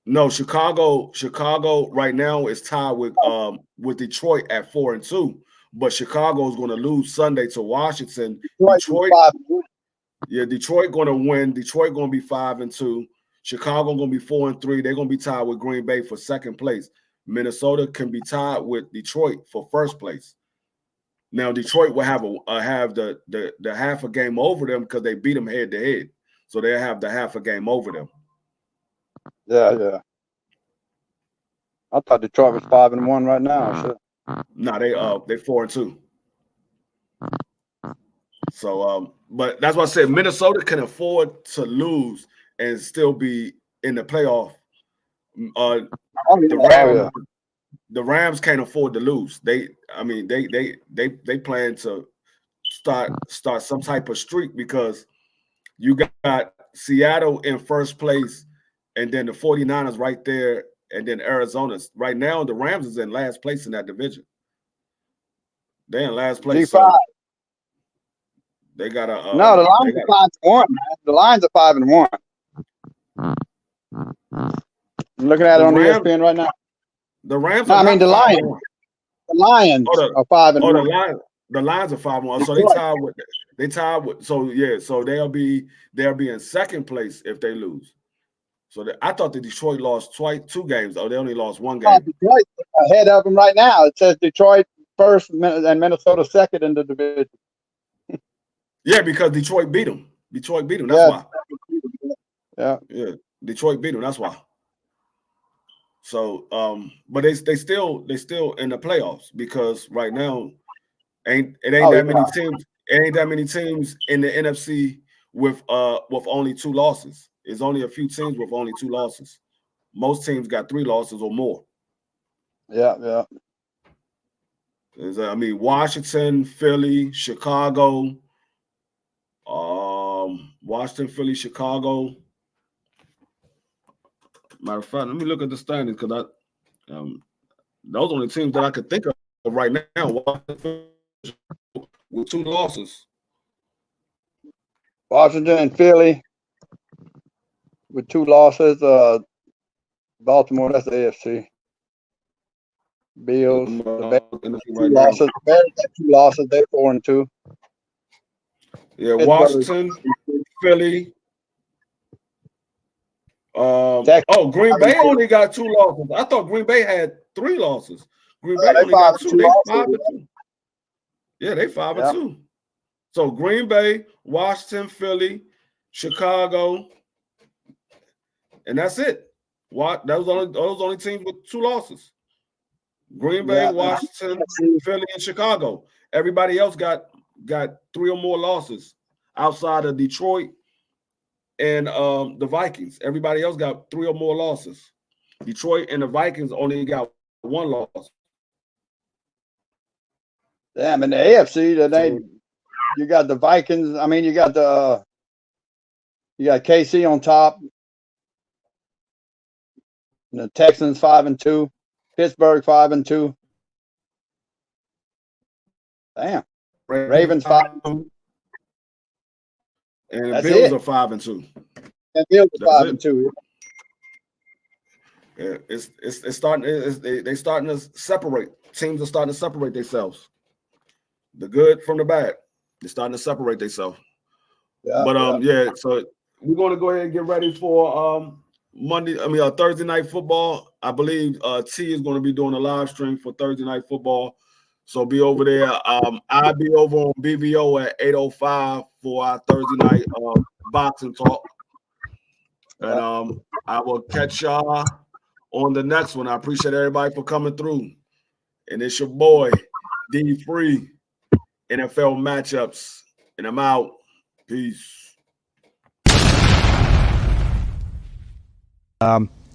S7: No, Chicago right now is tied with Detroit at 4-2, but Chicago is going to lose Sunday to Washington. Detroit going to win. Detroit going to be 5-2. Chicago going to be 4-3. They're going to be tied with Green Bay for second place. Minnesota can be tied with Detroit for first place. Now Detroit will have the half a game over them because they beat them head to head, so they have the half a game over them.
S12: Yeah. I thought Detroit was 5-1 right now.
S7: No, they 4-2. So but that's why I said Minnesota can afford to lose and still be in the playoff. The Rams can't afford to lose. They plan to start some type of streak because you got Seattle in first place and then the 49ers right there and then Arizona. Right now the Rams is in last place in that division. They're in last place. So they got a
S12: no, the Lions are 5-1. The Lions are 5-1. I'm looking at it on ESPN right now.
S7: The Rams.
S12: No, I mean the Lions. The Lions are 5-1.
S7: The Lions are 5-1. So they tied with. So yeah. So they'll be in second place if they lose. So I thought that Detroit lost 2 games. Oh, they only lost 1 game.
S12: Detroit ahead of them right now. It says Detroit first and Minnesota second in the division.
S7: Yeah, because Detroit beat them. That's why.
S12: Yeah.
S7: Detroit beat them. That's why. So, but they still in the playoffs because right now ain't that many teams. It ain't that many teams in the NFC with only 2 losses. There's only a few teams with only 2 losses. Most teams got 3 losses or more.
S12: Yeah.
S7: I mean, Washington, Philly, Chicago. Washington, Philly, Chicago. Matter of fact, let me look at the standings because those are the teams that I could think of right now. With 2 losses.
S12: Washington and Philly. with 2 losses. Baltimore, that's the AFC. Bills, the Bears, 2 losses. The Bears got 2 losses. They're 4-2.
S7: Yeah, Washington, Philly. Green Bay only got 2 losses. I thought Green Bay had 3 losses. Green Bay only got 2. They 5-2. Yeah, they 5-2. So Green Bay, Washington, Philly, Chicago, and that's it. Those only teams with 2 losses. Green Bay, Washington, Philly, and Chicago. Everybody else got 3 or more losses outside of Detroit and the Vikings. Everybody else got 3 or more losses. Detroit and the Vikings only got 1 loss.
S12: Damn, in the AFC, you got the Vikings. I mean, you got KC on top. And the Texans 5-2. Pittsburgh 5-2. Damn. Ravens 5-2.
S7: And the Bills are 5-2.
S12: And Bills are 5-2.
S7: Yeah, it's starting. They starting to separate. Teams are starting to separate themselves. The good from the bad. They're starting to separate themselves. So we're going to go ahead and get ready for Thursday night football. I believe T is going to be doing a live stream for Thursday night football. So be over there. I'll be over on BBO at 8:05 for our Thursday night boxing talk. And I will catch y'all on the next one. I appreciate everybody for coming through. And it's your boy, D Free, NFL Matchups. And I'm out. Peace.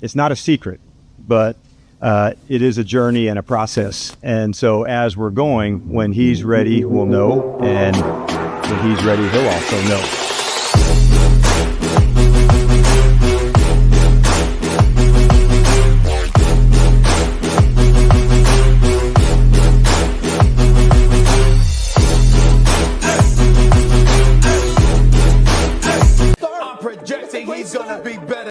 S1: It's not a secret, but it is a journey and a process. And so as we're going, when he's ready, we'll know. And when he's ready, he'll also know.